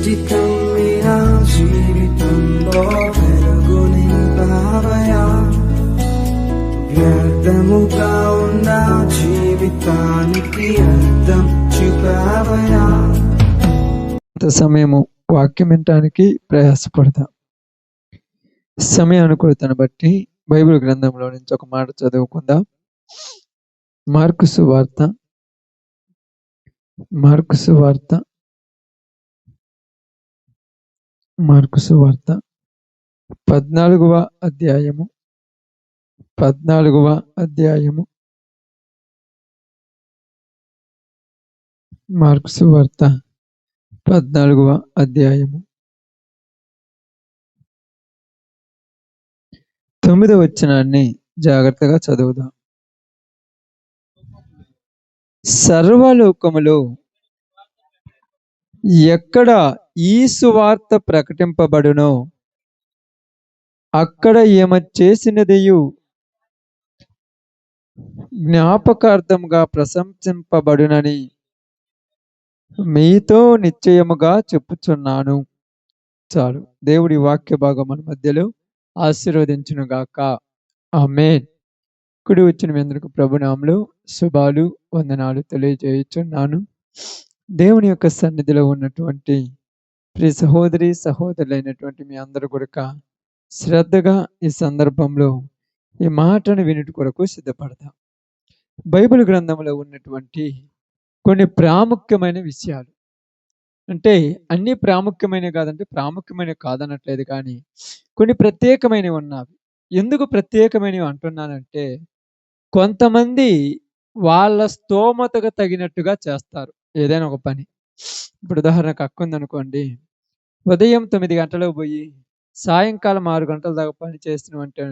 చిటికం నా జీవితంలో వెలుగు నింపావయా, వ్యర్థముగా ఉన్న జీవితానికి అర్థం చూపావయా. సమయము వాక్యం వినటానికి ప్రయాసపడతాం. సమయ అనుకూలతను బట్టి బైబిల్ గ్రంథంలో నుంచి ఒక మాట చదువుకుందాం. మార్కు సువార్త 14వ అధ్యాయము 14వ అధ్యాయము మార్కు సువార్త 14వ అధ్యాయము 9వ వచనాన్ని జాగ్రత్తగా చదువుదాం. సర్వలోకములో ఎక్కడ ఈ సువార్త ప్రకటింపబడునో అక్కడ ఈమె చేసినదియు జ్ఞాపకార్థంగా ప్రశంసింపబడునని మీతో నిశ్చయముగా చెప్పుచున్నాను. చాలు. దేవుడి వాక్య భాగం మన మధ్యలో ఆశీర్వదించును గాక. ఆమేన్. కుడి వచ్చిన మీ అందరికీ ప్రభునామములో శుభాలు వందనాలు తెలియజేయుచున్నాను. దేవుని యొక్క సన్నిధిలో ఉన్నటువంటి ప్రియ సహోదరి సహోదరులైనటువంటి మీ అందరూ కూడా శ్రద్ధగా ఈ సందర్భంలో ఈ మాటను వినుట కొరకు సిద్ధపడతాం. బైబిల్ గ్రంథంలో ఉన్నటువంటి కొన్ని ప్రాముఖ్యమైన విషయాలు, అంటే అన్ని ప్రాముఖ్యమైనవి కాదంటే ప్రాముఖ్యమైనవి కాదనట్లేదు, కానీ కొన్ని ప్రత్యేకమైనవి ఉన్నవి. ఎందుకు ప్రత్యేకమైనవి అంటున్నానంటే, కొంతమంది వాళ్ళ స్తోమతకు తగినట్టుగా చేస్తారు ఏదైనా ఒక పని. ఇప్పుడు ఉదాహరణకు అక్క ఉందనుకోండి, ఉదయం 9 గంటలకు పోయి సాయంకాలం 6 గంటల దాకా పని చేస్తున్నామంటే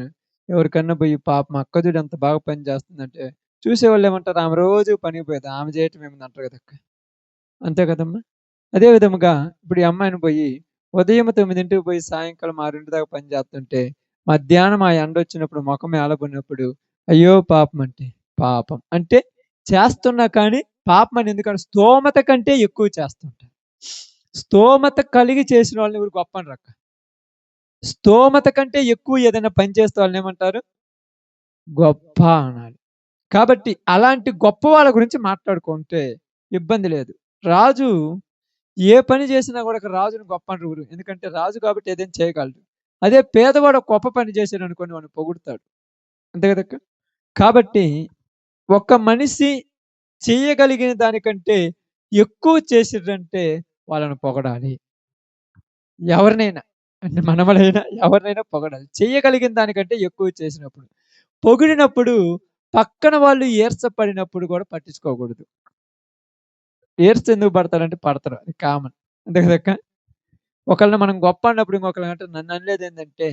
ఎవరికన్నా పోయి పాపం అక్క చూడు ఎంత బాగా పని చేస్తుందంటే చూసేవాళ్ళు ఏమంటారు, ఆమె రోజు పనికి పోయేది, ఆమె చేయటం ఏముంది అంటారు కదా అక్క. అంతే కదమ్మా. అదే విధముగా ఇప్పుడు ఈ అమ్మాయిని పోయి ఉదయం 9ంటికి పోయి సాయంకాలం 6 దాకా పని చేస్తుంటే మధ్యాహ్నం ఆ ఎండ వచ్చినప్పుడు ముఖం ఏలబడినప్పుడు అయ్యో పాపం అంటే, పాపం అంటే చేస్తున్నా కానీ పాపం అని ఎందుకంటే స్తోమత కంటే ఎక్కువ చేస్తుంటారు. స్తోమత కలిగి చేసిన వాళ్ళని ఎవరు గొప్ప అని రక్క. స్తోమత కంటే ఎక్కువ ఏదైనా పని చేస్తే వాళ్ళని ఏమంటారు, గొప్ప అనాలి. కాబట్టి అలాంటి గొప్ప వాళ్ళ గురించి మాట్లాడుకుంటే ఇబ్బంది లేదు. రాజు ఏ పని చేసినా కూడా రాజుని గొప్ప అంటారు, ఎందుకంటే రాజు కాబట్టి ఏదైనా చేయగలడు. అదే పేదవాడు గొప్ప పని చేశాడు అనుకోని వాడిని పొగుడుతాడు. అంతే కదక్క. కాబట్టి ఒక మనిషి చేయగలిగిన దానికంటే ఎక్కువ చేసిరంటే వాళ్ళని పొగడాలి. ఎవరినైనా అంటే మనవలైనా ఎవరినైనా పొగడాలి. చేయగలిగిన దానికంటే ఎక్కువ చేసినప్పుడు, పొగిడినప్పుడు పక్కన వాళ్ళు ఈర్షపడినప్పుడు కూడా పట్టించుకోకూడదు. ఈర్ష ఎందుకు పడతారంటే పడతారు, అది కామన్. అంతే కదక్క. ఒకళ్ళని మనం గొప్ప అన్నప్పుడు ఇంకొకళ్ళు అంటే నన్ను అనలేదు ఏంటంటే,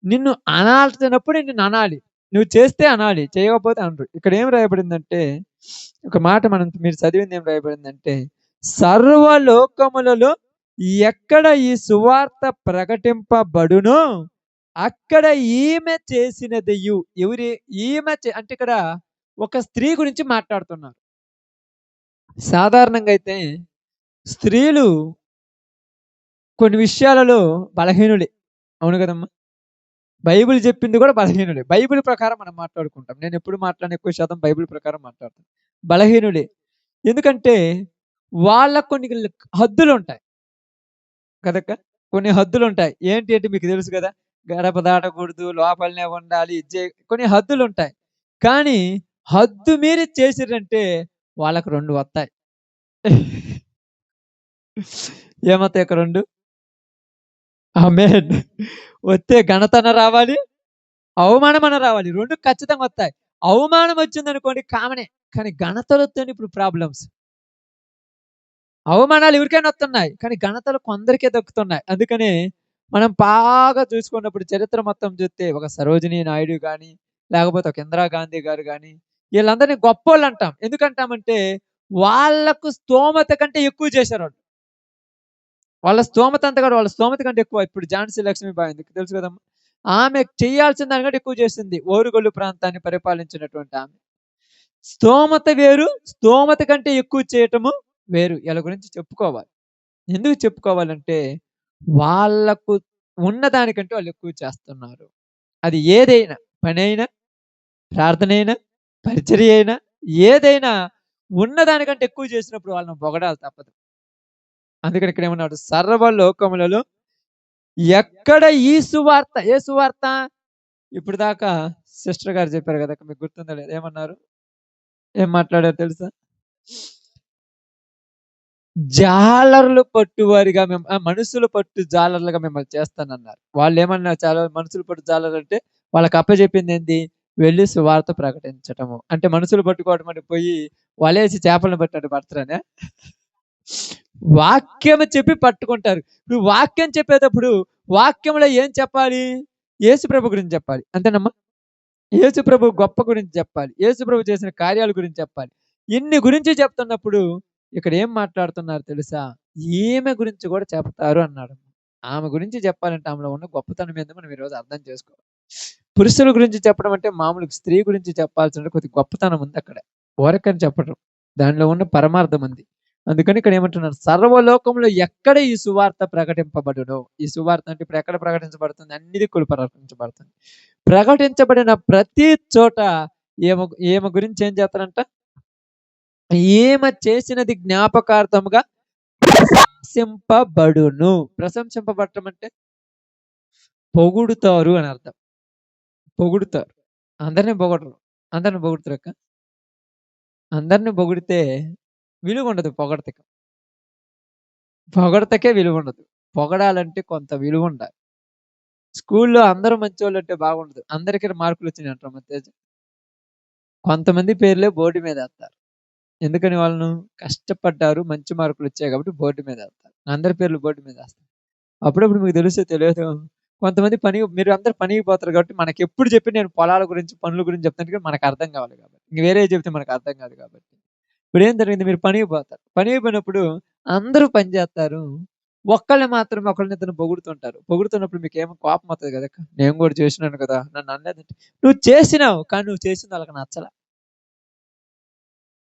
నిన్ను అనాల్సినప్పుడు నిన్ను అనాలి, నువ్వు చేస్తే అనాలి, చేయకపోతే అనరు. ఇక్కడ ఏం రాయబడిందంటే, ఒక మాట మీరు చదివింది ఏం రాయబడిందంటే, సర్వలోకములలో ఎక్కడ ఈ సువార్త ప్రకటింపబడునో అక్కడ ఈమె చేసినదియు. ఈమె అంటే ఇక్కడ ఒక స్త్రీ గురించి మాట్లాడుతున్నారు. సాధారణంగా అయితే స్త్రీలు కొన్ని విషయాలలో బలహీనులే. అవును కదమ్మా. బైబిల్ చెప్పింది కూడా బలహీనులే. బైబిల్ ప్రకారం మనం మాట్లాడుకుంటాం. నేను ఎప్పుడు మాట్లాడిన ఎక్కువ శాతం బైబిల్ ప్రకారం మాట్లాడతాను. బలహీనులే. ఎందుకంటే వాళ్ళకు కొన్ని హద్దులు ఉంటాయి కదక్క. కొన్ని హద్దులు ఉంటాయి. ఏంటి అంటే మీకు తెలుసు కదా, గడప దాటకూడదు, లోపలనే ఉండాలి, కొన్ని హద్దులు ఉంటాయి. కానీ హద్దు మీరి చేసిరంటే వాళ్ళకు 2 వస్తాయి. ఏమవుతాయి ఒక 2? ఆమేన్. వస్తే ఘనతన రావాలి, అవమానమన రావాలి. 2 ఖచ్చితంగా వస్తాయి. అవమానం వచ్చిందనుకోండి కామనే, కానీ ఘనతలు వస్తాయి. ఇప్పుడు ప్రాబ్లమ్స్, అవమానాలు ఎవరికైనా వస్తున్నాయి, కానీ ఘనతలు కొందరికే దక్కుతున్నాయి. అందుకని మనం బాగా చూసుకున్నప్పుడు చరిత్ర మొత్తం చూస్తే ఒక సరోజినీ నాయుడు కానీ, లేకపోతే ఒక ఇందిరాగాంధీ గారు కానీ, వీళ్ళందరినీ గొప్పోళ్ళు అంటాం. ఎందుకంటామంటే వాళ్ళకు స్తోమత కంటే ఎక్కువ చేశారు వాళ్ళు. వాళ్ళ స్తోమత అంతా కూడా వాళ్ళ స్తోమత కంటే ఎక్కువ. ఇప్పుడు ఝాన్సీ లక్ష్మీబాయి ఉంది, తెలుసు కదమ్మా. ఆమె చేయాల్సిన దానికంటే ఎక్కువ చేసింది. ఓరుగొల్లు ప్రాంతాన్ని పరిపాలించినటువంటి ఆమె. స్తోమత వేరు, స్తోమత కంటే ఎక్కువ చేయటము వేరు. వీళ్ళ గురించి చెప్పుకోవాలి. ఎందుకు చెప్పుకోవాలంటే, వాళ్ళకు ఉన్నదానికంటే వాళ్ళు ఎక్కువ చేస్తున్నారు. అది ఏదైనా పనైనా, ప్రార్థనైనా, పరిచర్య అయినా, ఏదైనా ఉన్నదానికంటే ఎక్కువ చేసినప్పుడు వాళ్ళని పొగడాలి తప్పదు. అందుకని ఇక్కడ ఏమన్నాడు? సర్వలోకములలో ఎక్కడ ఈ సువార్త ఏ సువార్త? ఇప్పటిదాకా సిస్టర్ గారు చెప్పారు గదా! మీకు గుర్తుందో లేదో? ఏమన్నారు? ఏం మాట్లాడారో తెలుసా? జాలర్లు పట్టువారిగా మనుషుల పట్టు జాలర్లుగా మిమ్మల్ని చేస్తానన్నారు. వాళ్ళేమన్నారు? చాలా మనుషులు పట్టు జాలరంటే వాళ్ళకి అప్పజెప్పిందేంది? వెళ్లి సువార్త ప్రకటించటము. అంటే మనుషులు పట్టుకోవడం అంటే పోయి వలేసి చేపలను పట్టినట్టు పడతారనా? వాక్యము చెప్పి పట్టుకుంటారు. ఇప్పుడు వాక్యం చెప్పేటప్పుడు వాక్యంలో ఏం చెప్పాలి? యేసుప్రభు గురించి చెప్పాలి. అంతేనమ్మా? యేసుప్రభు గొప్ప గురించి చెప్పాలి. యేసుప్రభు చేసిన కార్యాల గురించి చెప్పాలి. ఇన్ని గురించి చెప్తున్నప్పుడు ఇక్కడ ఏం మాట్లాడుతున్నారు తెలుసా? ఈమె గురించి కూడా చెప్తారు అన్నాడు. ఆమె గురించి చెప్పాలంటే ఆమెలో ఉన్న గొప్పతనం ఏందో మనం ఈరోజు అర్థం చేసుకోవాలి. పురుషుల గురించి చెప్పడం అంటే మామూలుగా స్త్రీ గురించి చెప్పాల్సిన కొద్ది గొప్పతనం ఉంది అక్కడ. ఊరకని చెప్పడం. దానిలో ఉన్న పరమార్థం ఉంది. అందుకని ఇక్కడ ఏమంటున్నారు? సర్వలోకంలో ఎక్కడ ఈ సువార్త ప్రకటింపబడునో, ఈ సువార్త అంటే ఇప్పుడు ఎక్కడ ప్రకటించబడుతుంది? అన్ని దిక్కులు ప్రకటించబడుతుంది. ప్రకటించబడిన ప్రతి చోట ఈమె ఈమె గురించి ఏం చేస్తారంట? ఈమె చేసినది జ్ఞాపకార్థముగా ప్రశంసింపబడును. ప్రశంసింపబడటం అంటే పొగుడుతారు అని అర్థం. పొగుడుతారు. అందరిని పొగడరు. అందరిని పొగుడుతారక్క? అందరిని పొగిడితే విలువుండదు పొగడ్తకి. పొగడ్తకే విలువుండదు. పొగడాలంటే కొంత విలువుండాలి. స్కూల్లో అందరూ మంచోళ్ళంటే బాగుండదు. అందరికి మార్కులొచ్చినాయంటారా మన తేజ? కొంతమంది పేర్లే బోర్డు మీద ఏత్తారు. ఎందుకని వాళ్ళను? కష్టపడ్డారు, మంచి మార్కులొచ్చాయి కాబట్టి బోర్డు మీద ఏత్తారు. అందరి పేర్లు బోర్డు మీద ఏస్తారు. అప్పుడప్పుడు మీకు తెలుసో తెలియదో కొంతమంది మీరు అందరూ పనికి పోతారు కాబట్టి మనకెప్పుడు చెప్పి నేను పొలాల గురించి, పనుల గురించి చెప్తాను కానీ మనకు అర్థం కావాలి కాబట్టి. ఇంక వేరేయి చెప్తే మనకు అర్థం కాదు కాబట్టి. ఇప్పుడేం జరిగింది? మీరు పనికి పోతారు. పనికి పోయినప్పుడు అందరూ పని చేస్తారు. ఒక్కళ్ళు మాత్రం ఒకళ్ళనిద్దరిని పొగుడుతుంటారు. పొగుడుతున్నప్పుడు మీకేమో కోపం వత్తది కదక్క! నేను కూడా చేసినాను కదా! నన్ను అనలేదేంటి? నువ్వు చేసినావు. కానీ నువ్వు చేసింది ఆళ్ళకి నచ్చల.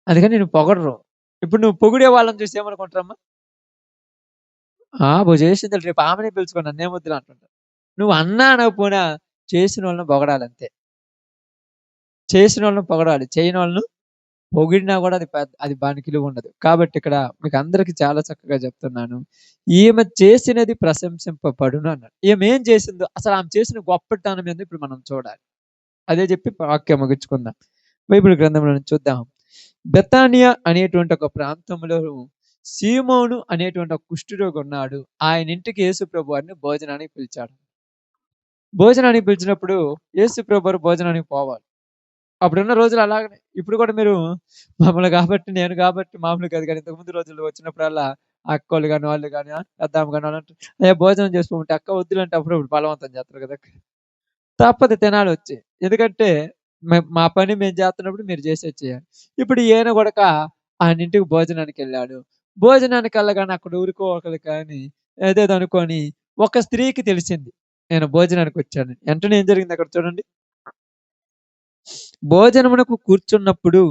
అందుకని నిన్ను పొగడరు. ఇప్పుడు నువ్వు పొగిడే వాళ్ళని చూసి ఏమనుకుంటారమ్మా? "నువ్వు చేసింది రేపు ఆమెనే పిలుచుకో నన్నేం వద్దురా" అంటుంటారు. నువ్వు అన్నా అనకపోయినా చేసినోళ్ళని పొగడాలంతే. చేసినోళ్ళని పొగడాలి. చేయనోళ్ళను పొగిడినా కూడా అది దానికి విలువుండదు. కాబట్టి ఇక్కడ మీకు అందరికి చాలా చక్కగా చెప్తున్నాను. ఈమె చేసినది ప్రశంసింపబడును అన్నాడు. ఈమె ఏం చేసిందో అసలు ఆమె చేసిన గొప్పతనం ఏందో ఇప్పుడు మనం చూడాలి. అదే చెప్పి వాక్యం ముగించుకుందాం. బైబిల్ గ్రంథంలో నుంచి చూద్దాం. బెతానియా అనేటువంటి ఒక ప్రాంతంలో సీమోను అనేటువంటి ఒక కుష్ఠరోగి ఉన్నాడు. ఆయన ఇంటికి యేసు ప్రభువారిని భోజనానికి పిలిచాడు. భోజనానికి పిలిచినప్పుడు యేసు ప్రభువారు భోజనానికి పోవాలి. అప్పుడున్న రోజులు అలాగనే. ఇప్పుడు కూడా మీరు మమ్మల్ని కాబట్టి, నేను కాబట్టి మామూలు కాదు కానీ ఇంతకుముందు రోజుల్లో వచ్చినప్పుడల్లా అక్కోళ్ళు గాని, వాళ్ళు గాని, పెద్దమ్మ గాని వాళ్ళంటారు, "అయ్యా భోజనం చేసుకోమంటే" అక్క వద్దులంటే అప్పుడప్పుడు బలవంతం చేస్తారు కదా! తప్పదు తినాలొచ్చి. ఎందుకంటే మా పని మేము చేస్తున్నప్పుడు మీరు చేసేది. ఇప్పుడు ఈయన గూడక ఆయనింటికి భోజనానికెళ్ళాడు. భోజనానికెళ్ళగానే అక్కడ ఎవరికో ఒకళ్ళకి కానీ ఏదేదో అనుకోని ఒక స్త్రీకి తెలిసింది. నేను భోజనానికొచ్చానని. వెంటనే ఏం జరిగింది అక్కడ చూడండి. భోజనమునకు కూర్చున్నప్పుడు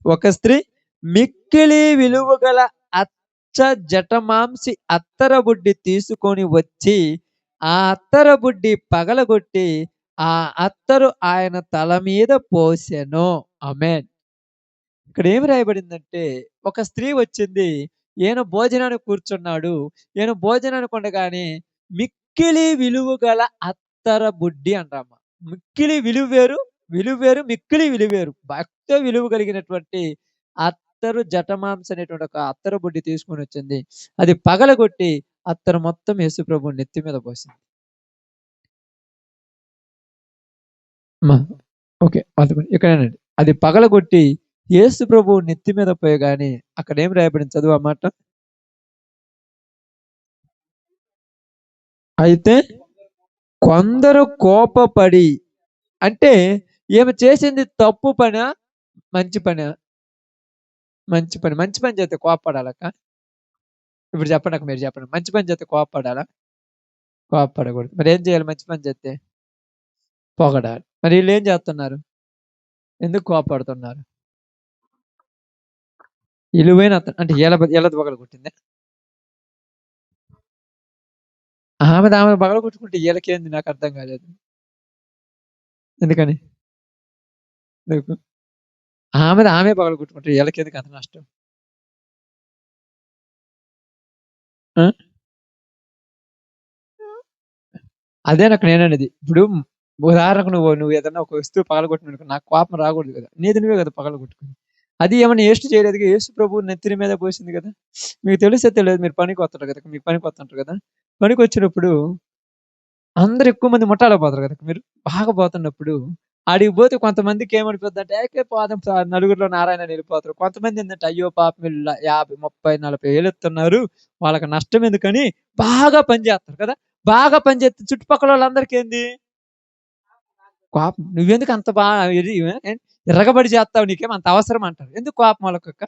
ఒక స్త్రీ మిక్కిలి విలువగల అచ్చ జటమాంసి అత్తరబుడ్డి తీసుకొని వచ్చి ఆ అత్తరబుడ్డి పగలగొట్టి ఆ అత్తరు ఆయన తల మీద పోసెను. ఆమేన్. ఇక్కడ ఏమి రాయబడిందంటే ఒక స్త్రీ వచ్చింది. ఈయన భోజనానికి కూర్చున్నాడు. ఈయన భోజనానికి ఉండగానే మిక్కిలి విలువ గల అత్తర బుడ్డి అంటారమ్మ. మిక్కిలి విలువ వేరు, విలువ వేరు, మిక్కిలి విలువ వేరు. భక్త విలువ కలిగినటువంటి అత్తరు జటమాంస అనేటువంటి ఒక అత్తర బుడ్డి తీసుకొని వచ్చింది. అది పగలగొట్టి అత్తరు మొత్తం యేసుప్రభు నెత్తి మీద పోసింది. మా ఓకే. ఇక్కడేనండి. అది పగలగొట్టి యేసు ప్రభువు నెత్తి మీద పోయగానే అక్కడేం రాయబడింది చదువు ఆ మాట? అయితే కొందరు కోపపడి అంటే ఈమె చేసింది తప్పు పనా? మంచి పనా? మంచి పని. మంచి పని చేస్తే కోప్పడాలక్క? ఇప్పుడు చెప్పండక్క మీరు చెప్పండి. మంచి పని చేస్తే కోప్పడాలా? కోప్పడకూడదు. మరేం చేయాలి మంచి పని చేస్తే? పొగడాలి. మరి ఈళ్ళేం చేస్తున్నారు? ఎందుకు కోప్పడుతున్నారు? ఇలువైన అంటే ఈళ్ళది పగలగొట్టిందా? ఆమె పగలగొట్టుకుంటే వీళ్ళకేంది నాకు అర్థం కాలేదు. ఎందుకని? ఎందుకు? ఆమె పగలగొట్టుకుంటే వీళ్ళకెందుకు అంత నష్టం? ఆ! అదేనక్క నేననేది. ఇప్పుడు ఉదాహరణకు నువ్వు ఏదన్నా ఒక వస్తువు పగలగొట్టినావనుకో నాకు కోపం రాకూడదు కదా! నీది నువ్వే కదా పగలగొట్టుకుంది. అది ఏమన్నా యేసు చేయలేదుగా. యేసు ప్రభువు నెత్తిన మీద పోసింది కదా! మీకు తెలుసో తెలియదో మీరు పనికొత్తారు కదా! మీకు పనికొత్తుంటారు కదా! పనికొచ్చినప్పుడు అందరూ ఎక్కువ మంది ముఠాలో పోతారు కదా! మీరు బాగా పోతున్నప్పుడు ఆడికి పోతే కొంతమందికి ఏమనిపిద్దంటే ఏకే పోదాం సార్ నలుగురిలో నారాయణ అని వెళ్ళిపోతారు. కొంతమందేందంటే అయ్యో పాపం వీళ్ళు 50, 30, 40 ఏళ్ళెత్తున్నారు. వాళ్ళకి నష్టం ఎందుకని బాగా పని చేస్తారు కదా! బాగా పని చేస్తే చుట్టుపక్కలోళ్ళందరికీ ఏంది? కోపం. నువ్వెందుకు అంత ఇది ఎర్రగబడి చేస్తావు నీకేం అంత అవసరం అంటారు. ఎందుకు కోపం వాళ్ళకక్క?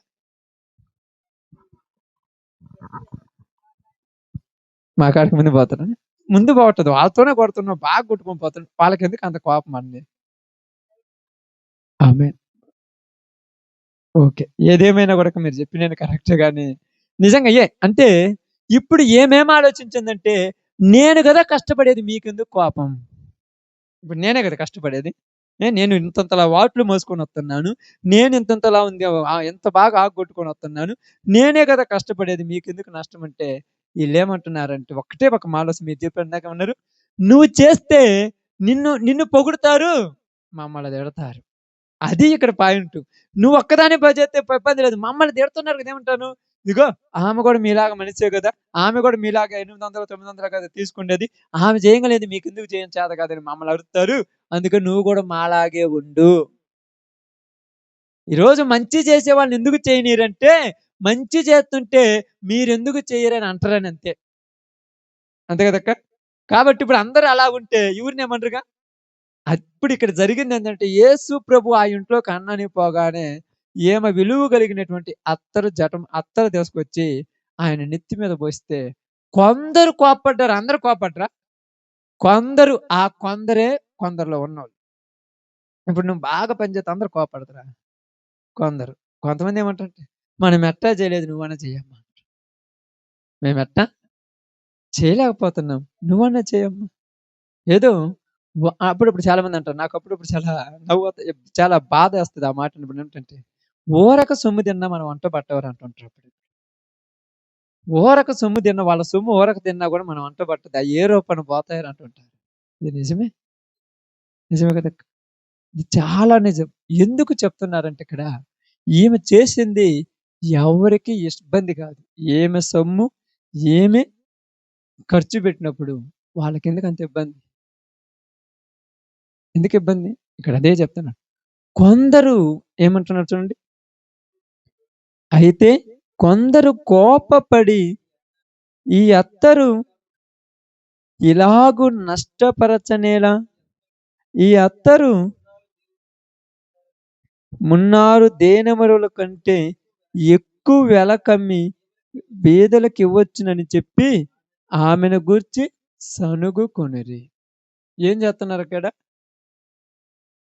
మా కాడికి ముందు పోతారా? ముందు పోవట్లేదు. వాళ్ళతోనే కొడుతున్నావు. బాగా కొట్టుకొని పోతున్నావు. వాళ్ళకెందుకు అంత కోపం అండి? ఆమేన్. ఓకే. ఏదేమైనా గూడా మీరు చెప్పినది కరెక్టే గాని, నిజంగా అంటే ఇప్పుడు ఏమేం ఆలోచించిందంటే, నేను గదా కష్టపడేది మీకెందుకు కోపం? ఇప్పుడు నేనే గదా కష్టపడేది. నేను ఇంతంతలా వాట్లు మోసుకొనొత్తన్నాను. నేను ఇంతంతలా ఉంది ఎంత బాగా ఆగ్గొట్టుకొనొత్తన్నాను. నేనే గదా కష్టపడేది మీకెందుకు నష్టం అంటే, ఈళ్ళేమంటున్నారంటే ఒకటే ఒక ఆలోచన మీరు చెప్పారు ఇందాకేమన్నారు? నువ్వు చేస్తే నిన్ను పొగుడుతారు. మమ్మల్ని తిడతారు. అది ఇక్కడ పాయింటు. నువ్వొక్కదానివే చేస్తే ఇబ్బంది లేదు. మమ్మల్ని తిడుతున్నారు కదా! ఏమంటాను? ఇదిగో ఆమె గూడా మీలాగా మనిషే గదా! ఆమె గూడా మీలాగా 800, 900 కదా తీసుకుండేది. ఆమె చేయంగలేదు మీకెందుకు చేయని చేత కాదని మమ్మల్ని అరుత్తారు. అందుకని నువ్వు గూడా మాలాగే ఉండు. ఈరోజు మంచి చేసే వాళ్ళని ఎందుకు చేయనీయరంటే, మంచి చేస్తుంటే మీరెందుకు చెయ్యరని అంటారని అంతే. అంతే కదక్కా! కాబట్టి ఇప్పుడు అందరూ అలాగుంటే ఎవరినేమనరుగా? అప్పుడిక్కడ జరిగిందేంటంటే, యేసు ప్రభు ఆ ఇంట్లోకి అన్నని పోగానే, ఈమె విలువ కలిగినటువంటి అత్తరు తీసుకొచ్చి ఆయన నెత్తి మీద పోస్తే, కొందరు కోప్పడ్డారు. అందరూ కోప్పడ్రా? కొందరు. ఆ కొందరే కొందరిలో ఉన్నోళ్ళు. ఇప్పుడు నువ్వు బాగా పని చేస్తే అందరూ కోప్పడతారా? కొందరు. కొంతమందేమంటారంటే, మనం ఎట్టా చేయలేదు నువ్వన్నా చెయ్యమ్మా. మేమెట్టా చేయలేకపోతున్నాం. నువ్వన్నా చెయ్యమ్మా. ఏదో అప్పుడప్పుడు చాలా మందంటారు. నాకప్పుడప్పుడు చాలా చాలా బాధేస్తది ఆ మాట వింటుంటే. ఊరక సొమ్ము తిన్నా మన వంట పట్టవని అంటుంటారు అప్పుడు. ఊరక సొమ్ము తిన్న వాళ్ళ సొమ్ము ఊరక తిన్నా గూడా మన వంట పట్టదు. ఆ ఏ రూపాన పోతాయని అంటుంటారు. ఇది నిజమే. నిజమే కదా! ఇది చాలా నిజం. ఎందుకు చెప్తున్నారంటే ఇక్కడ, ఈమె చేసింది ఎవరికీ ఇబ్బంది కాదు. ఈమె సొమ్ము ఈమె ఖర్చు పెట్టినప్పుడు వాళ్ళకెందుకంత ఇబ్బంది? ఎందుకు ఇబ్బంది? ఇక్కడ అదే చెప్తున్నా. కొందరు ఏమంటున్నారు చూడండి. అయితే కొందరు కోపపడి ఈ అత్తరు ఇలాగు నష్టపరచనేలా ఈ అత్తరు మున్నారు దేనెమరుల కంటే ఎక్కువ వెల కమ్మి బీదలకివ్వచ్చునని చెప్పి ఆమెను గూర్చి సణుగుకొనిరి. ఏం చేస్తున్నారక్కడ?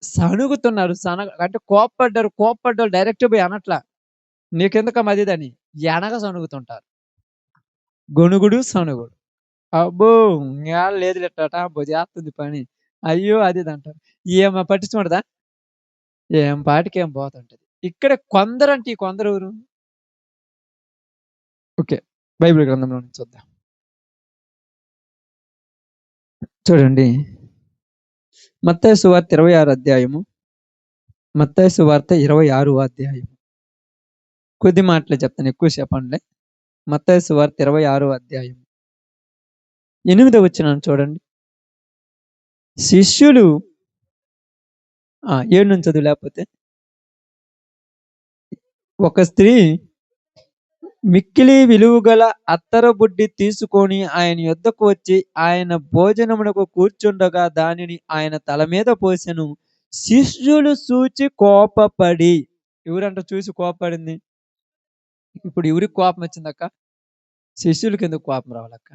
సణుగుతున్నారు. అంటే కోప్పడ్డారు. కోప్పడ్డోళ్ళు డైరెక్ట్ పోయి అనట్లా. నీకెందుకమ్మా అదిదని. ఎనక సణుగుతుంటారు. గొణుగుడు, సణుగుడు. అబ్బో! ఇంగాడ లేదులే అబ్బో! చేస్తుంది పని. అయ్యో! అది ఇది అంటారు. ఈమె పట్టించుకుంటదా? ఏం పాటికేం పోతుంటది. ఇక్కడ కొందరంటే ఈ కొందరెవరు? ఓకే. బైబిల్ గ్రంథంలో నుంచి చూద్దాం. చూడండి. మత్తయి సువార్త 26 అధ్యాయము. మత్తయి సువార్త 26 అధ్యాయం. కొద్ది మాటలే చెప్తాను. ఎక్కువ చెప్పనులే. మత్తయి సువార్త 26 అధ్యాయం. 8 వచనం చూడండి. శిష్యులు 7 నుంచి చదువు లేకపోతే. ఒక స్త్రీ మిక్కిలి విలువగల అత్తరు బుడ్డి తీసుకొని ఆయన యొద్దకు వచ్చి ఆయన భోజనమునకు కూర్చుండగా దానిని ఆయన తల మీద పోసెను. శిష్యులు చూచి కోపపడి ఎవరంట చూసి కోపపడింది? ఇప్పుడు ఎవరికి కోపం వచ్చిందక్క? శిష్యులకి ఎందుకు కోపం రావాలక్క?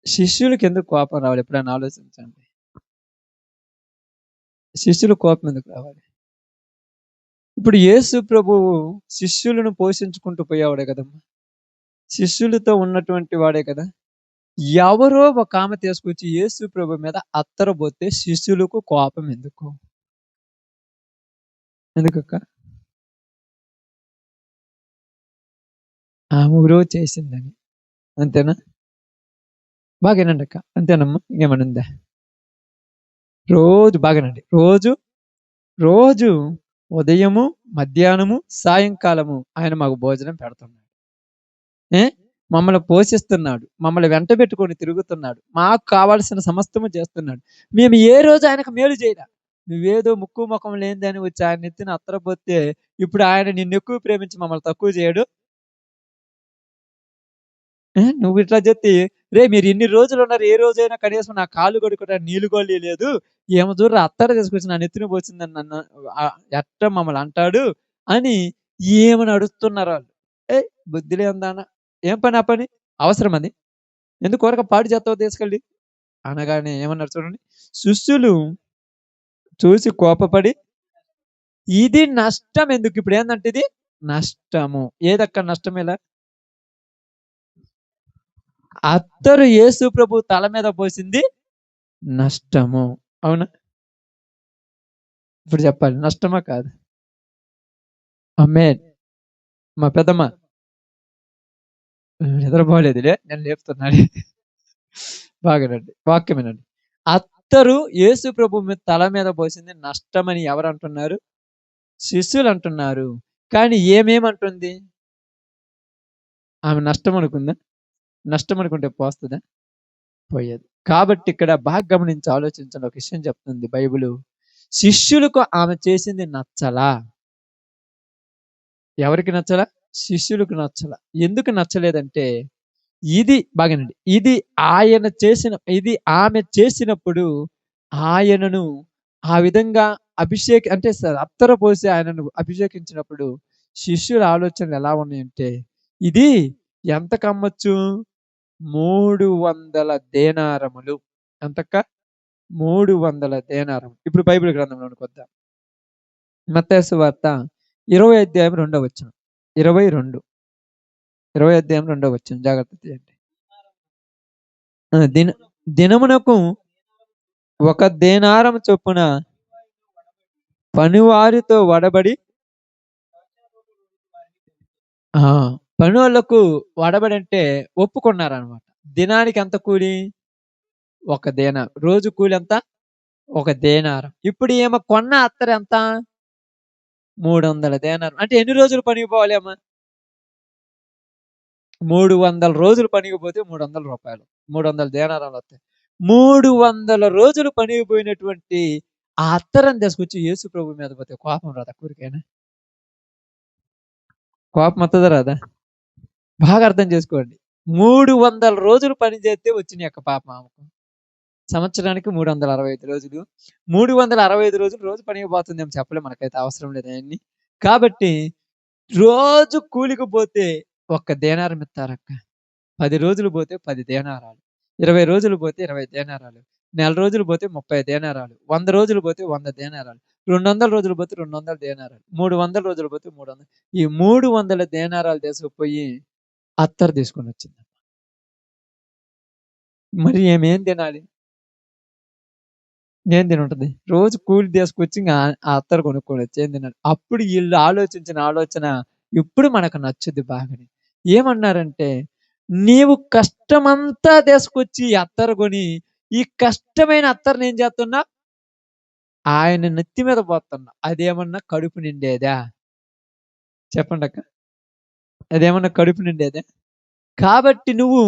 శిష్యులకి ఎందుకు కోపం రావాలి? ఎప్పుడైనా ఆలోచించండి. శిష్యులకు కోపం ఎందుకు రావాలి? ఇప్పుడు యేసు ప్రభువు శిష్యులను పోషించుకుంటూ పోయేవాడే కదమ్మా. శిష్యులతో ఉన్నటువంటి వాడే కదా! ఎవరో ఒక ఆమె తీసుకొచ్చి యేసు ప్రభు మీద అత్తరు పోతే శిష్యులకు కోపం ఎందుకు? ఎందుకక్క? ఆమె రోజు చేసిందని. అంతేనా? బాగా వినండి అక్క. అంతేనమ్మా? ఇంకేమైనా ఉందా? రోజు బాగానండి. రోజు ఉదయము, మధ్యాహ్నము, సాయంకాలము ఆయన మాకు భోజనం పెడుతున్నాడు. ఏ మమ్మల్ని పోషిస్తున్నాడు. మమ్మల్ని వెంటబెట్టుకొని తిరుగుతున్నాడు. మాకు కావాల్సిన సమస్తము చేస్తున్నాడు. మేము ఏ రోజు ఆయనకు మేలు చేయలా. నువ్వేదో ముక్కు ముఖం లేనిదని వచ్చి ఆయన నెత్తిన అత్తరపోతే ఇప్పుడు ఆయన నిన్ను ఎక్కువ ప్రేమించి మమ్మల్ని తక్కువ చేయడు. నువ్వు ఇట్లా చెప్తే మీరు ఇన్ని రోజులు ఉన్నారు, ఏ రోజైనా కనీసం నా కాళ్ళు కడుక్కోవడానికి నీళ్ళు కూడా లేదు. ఏమో చూడరా అత్తర తీసుకొచ్చి నా నెత్తిన పోసిందని నన్ను ఎట్ట మమ్మల్ని అంటాడు అని ఏమని అడుగుతున్నారు వాళ్ళు. బుద్ధి లేదానా? ఏం పని ఆ పని? అవసరం అది? ఎందుకు ఊరక పాడు చేస్తావు తీసుకెళ్ళి అనగానే ఏమన్నారు చూడండి, శిష్యులు చూసి కోపపడి ఇది నష్టం. ఎందుకు ఇప్పుడు ఏంటంటే ఇది నష్టము. ఏదక్క నష్టం? ఇలా అత్తరు యేసు ప్రభు తల మీద పోసింది నష్టము. అవునా? ఇప్పుడు చెప్పాలి, నష్టమా కాదు? ఆమేన్. మా పెద్దమ్మ నిద్రపోలేదులే, నేను లేపుతున్నాడు. బాగానండి, వాక్యం వినండి. అత్తరు యేసు ప్రభు తల మీద పోసింది నష్టమని ఎవరు అంటున్నారు? శిష్యులు అంటున్నారు. కానీ ఏమేమంటుంది? ఆమె నష్టం అనుకుందా? నష్టం అనుకుంటే పోస్తుందా? పోయేది. కాబట్టి ఇక్కడ బాగా గమనించి ఆలోచించండి. ఒక విషయం చెప్తుంది బైబిల్. శిష్యులకు ఆమె చేసింది నచ్చలా. ఎవరికి నచ్చలా? శిష్యులకు నచ్చలా. ఎందుకు నచ్చలేదంటే ఇది బాగానండి. ఇది ఆమె చేసినప్పుడు ఆయనను ఆ విధంగా అంటే అత్తర పోసి ఆయనను అభిషేకించినప్పుడు శిష్యుల ఆలోచనలు ఎలా ఉన్నాయంటే ఇది ఎంతకు అమ్మొచ్చు? 300 దేనారములు. ఎంతక్క? 300 దేనారములు. ఇప్పుడు బైబిల్ గ్రంథంలోనికి వద్దాం. మత్తయి సువార్త 20 అధ్యాయం 2వ వచనం. 22 20 అధ్యాయం 2వ వచనం జాగ్రత్త తీయండి. దినమునకు 1 దేనారం చొప్పున పనివారితో వడబడి పనులకు వడబడి అంటే ఒప్పుకున్నారనమాట. దినానికి ఎంత కూలి? 1 దేనారం. రోజు కూలి ఎంత? 1 దేనారం. ఇప్పుడు ఏమో కొన్న అత్తరు ఎంత? 300 దేనారం. అంటే ఎన్ని రోజులు పనికి పోవాలి అమ్మా? 300 రోజులు పనికి పోతే 300 రూపాయలు, 300 దేనారాలు వస్తాయి. 300 రోజులు పనికి పోయినటువంటి ఆ అత్తరం తీసుకొచ్చి యేసు ప్రభు మీద పోతే కోపం రాదా? కూరికైనా కోపం వస్తుందా రాదా? బాగా అర్థం చేసుకోండి. 300 రోజులు పని చేస్తే వచ్చిన యొక్క పాపం ఆమెకు. సంవత్సరానికి 365 రోజులు. 365 రోజులు రోజు పనికి పోతుంది ఏమో చెప్పలేము, మనకైతే అవసరం లేదు అవన్నీ. కాబట్టి రోజు కూలికి పోతే 1 దేనారం ఇస్తారక్క. 10 రోజులు పోతే 10 దేనారాలు, 20 రోజులు పోతే 20 దేనారాలు, నెల రోజులు పోతే 30 దేనారాలు, 100 రోజులు పోతే 100 దేనారాలు, 200 రోజులు పోతే 200 దేనారాలు, 300 రోజులు పోతే 300. ఈ 300 దేనారాలు తీసుకుపోయి అత్తరు తీసుకొని వచ్చింది. మరి ఏమేం తినాలి? ఏం తిని ఉంటుంది? రోజు కూలి తీసుకొచ్చి ఆ అత్తరు కొనుక్కొని వచ్చి ఏం తినాలి? అప్పుడు వీళ్ళు ఆలోచించిన ఆలోచన ఇప్పుడు మనకు నచ్చుద్ది బాగానే. ఏమన్నారంటే నీవు కష్టమంతా తీసుకొచ్చి అత్తరు కొని ఈ కష్టమైన అత్తరుని ఏం చేస్తున్నా? ఆయన నెత్తి మీద పోతున్నా. అదేమన్నా కడుపు నిండేదా? చెప్పండి అక్క. అదేమన్నా కడుపు నిండేదా? కాబట్టి నువ్వు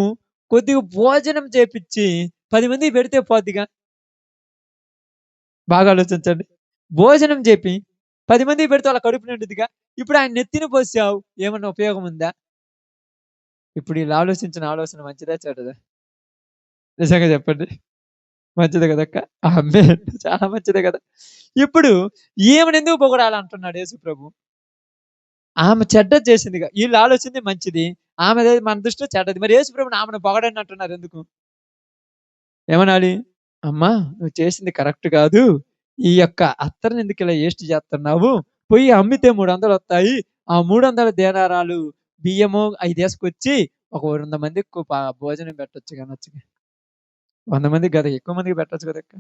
కొద్దిగా భోజనం చేపిచ్చి 10 మందికి పెడితే పోద్దిగా. బాగా ఆలోచించండి. భోజనం చెప్పి 10 మందికి పెడితే వాళ్ళ కడుపు నిండుద్దిగా. ఇప్పుడు ఆయన నెత్తిన పోసావు, ఏమన్నా ఉపయోగం ఉందా? ఇప్పుడు వీళ్ళు ఆలోచించిన ఆలోచన మంచిదా చెడ్డదా? నిజంగా చెప్పండి. మంచిదే కదక్క. ఆమేన్. చాలా మంచిదే కదా. ఇప్పుడు ఈమెను ఎందుకు పొగడాలంటున్నాడు యేసు ప్రభు? ఆమె చెడ్డది చేసిందిగా. వీళ్ళు ఆలోచింది మంచిది, ఆమెది మన దృష్టిలో చెడ్డది. మరి యేసు ప్రభుని ఆమెను పొగడండి అంటున్నారు ఎందుకు? ఏమనాలి? అమ్మా నువ్వు చేసింది కరెక్ట్ కాదు. ఈ యొక్క అత్తరుని ఎందుకు ఇలా వేస్ట్ చేస్తున్నావు? పోయి అమ్మితే 300 వస్తాయి. ఆ 300 దేనారాలు బియ్యము అవి తీసుకొచ్చి ఒక 100 మందికి భోజనం పెట్టొచ్చు అనొచ్చుగా. 100 మందికి కదా, ఎక్కువ మందికి పెట్టొచ్చు కదా అక్క.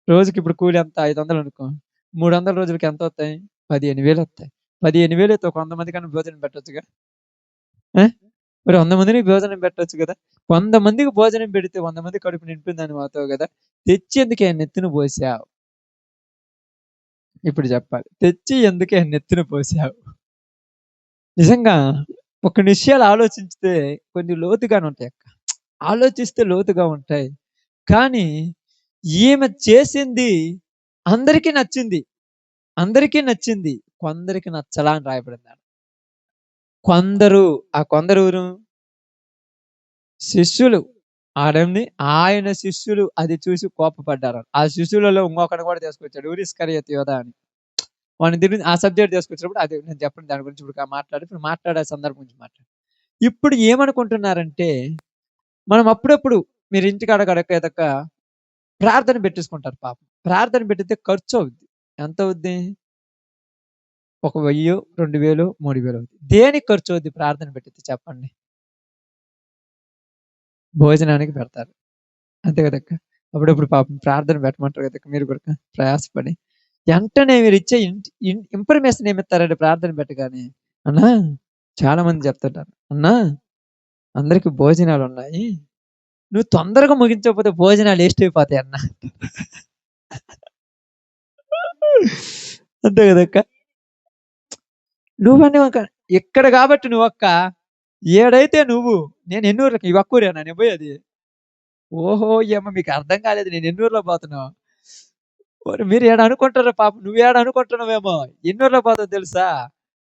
రోజుకి ఇప్పుడు కూలి ఎంత 500 అనుకో, 300 రోజులకి ఎంత వస్తాయి? 15,000 వస్తాయి. 15,000 అయితే ఒక 100 మంది కన్నా భోజనం పెట్టొచ్చుగా. ఆ? మరి 100 మందిని భోజనం పెట్టొచ్చు కదా. 100 మందికి భోజనం పెడితే 100 మంది కడుపు నింపిందని వాతావు కదా. తెచ్చి ఎందుకే నెత్తిన పోసావు? ఇప్పుడు చెప్పాలి, తెచ్చి ఎందుకే నెత్తిన పోసావు? నిజంగా ఒక విషయాలు ఆలోచిస్తే కొన్ని లోతుగానే ఉంటాయి అక్క. ఆలోచిస్తే లోతుగా ఉంటాయి. కానీ ఈమె చేసింది అందరికీ నచ్చింది. అందరికీ నచ్చింది. కొందరికి నచ్చలా అని రాయబడింది. కొందరు, ఆ కొందరు ఎవరు? శిష్యులు. ఆయన శిష్యులు అది చూసి కోపపడ్డారు. ఆ శిష్యులలో ఇంకొకడు కూడా తీసుకొచ్చాడు. ఎవరు? ఇస్కరియోతు యోధ అని. వాడిని తిరిగి ఆ సబ్జెక్ట్ తీసుకొచ్చినప్పుడు అది నేను చెప్పండి, దాని గురించి ఇప్పుడు ఇప్పుడు మాట్లాడే సందర్భం గురించి మాట్లాడు. ఇప్పుడు ఏమనుకుంటున్నారంటే, మనం అప్పుడప్పుడు మీరు ఇంటికాడ గడక ప్రార్థన పెట్టేసుకుంటారు పాపం. ప్రార్థన పెట్టితే ఖర్చు అవుద్ది. ఎంత అవుద్ది? ఒక 1000, 2000, 3000 అవుద్ది. దేనికి ఖర్చు అవుద్ది ప్రార్థన పెట్టితే చెప్పండి? భోజనానికి పెడతారు. అంతే కదక్క. అప్పుడప్పుడు పాపం ప్రార్థన పెట్టమంటారు కదక్క, మీరు కూడా ప్రయాసపడి. వెంటనే మీరు ఇచ్చే ఇన్ఫర్మేషన్ ఏమిస్తారంటే ప్రార్థన పెట్టగానే, అన్నా చాలా మంది చెప్తుంటారు, అన్నా అందరికి భోజనాలు ఉన్నాయి, నువ్వు తొందరగా ముగించకపోతే భోజనాలు వేస్ట్ అయిపోతాయి అన్న. అంతే కదక్క. నువ్వని ఇక్కడ కాబట్టి నువ్వు ఒక్క ఏడైతే నువ్వు, నేను ఎన్నూరులకి ఈ ఒక్కూరేనా నేను పోయేది? ఓహో ఏమో మీకు అర్థం కాలేదు, నేను ఎన్నూరులో పోతున్నావు. మీరు ఏడ అనుకుంటారో పాపం, నువ్వు ఏడ అనుకుంటున్నావేమో. ఎన్నూరులో పోతావు తెలుసా?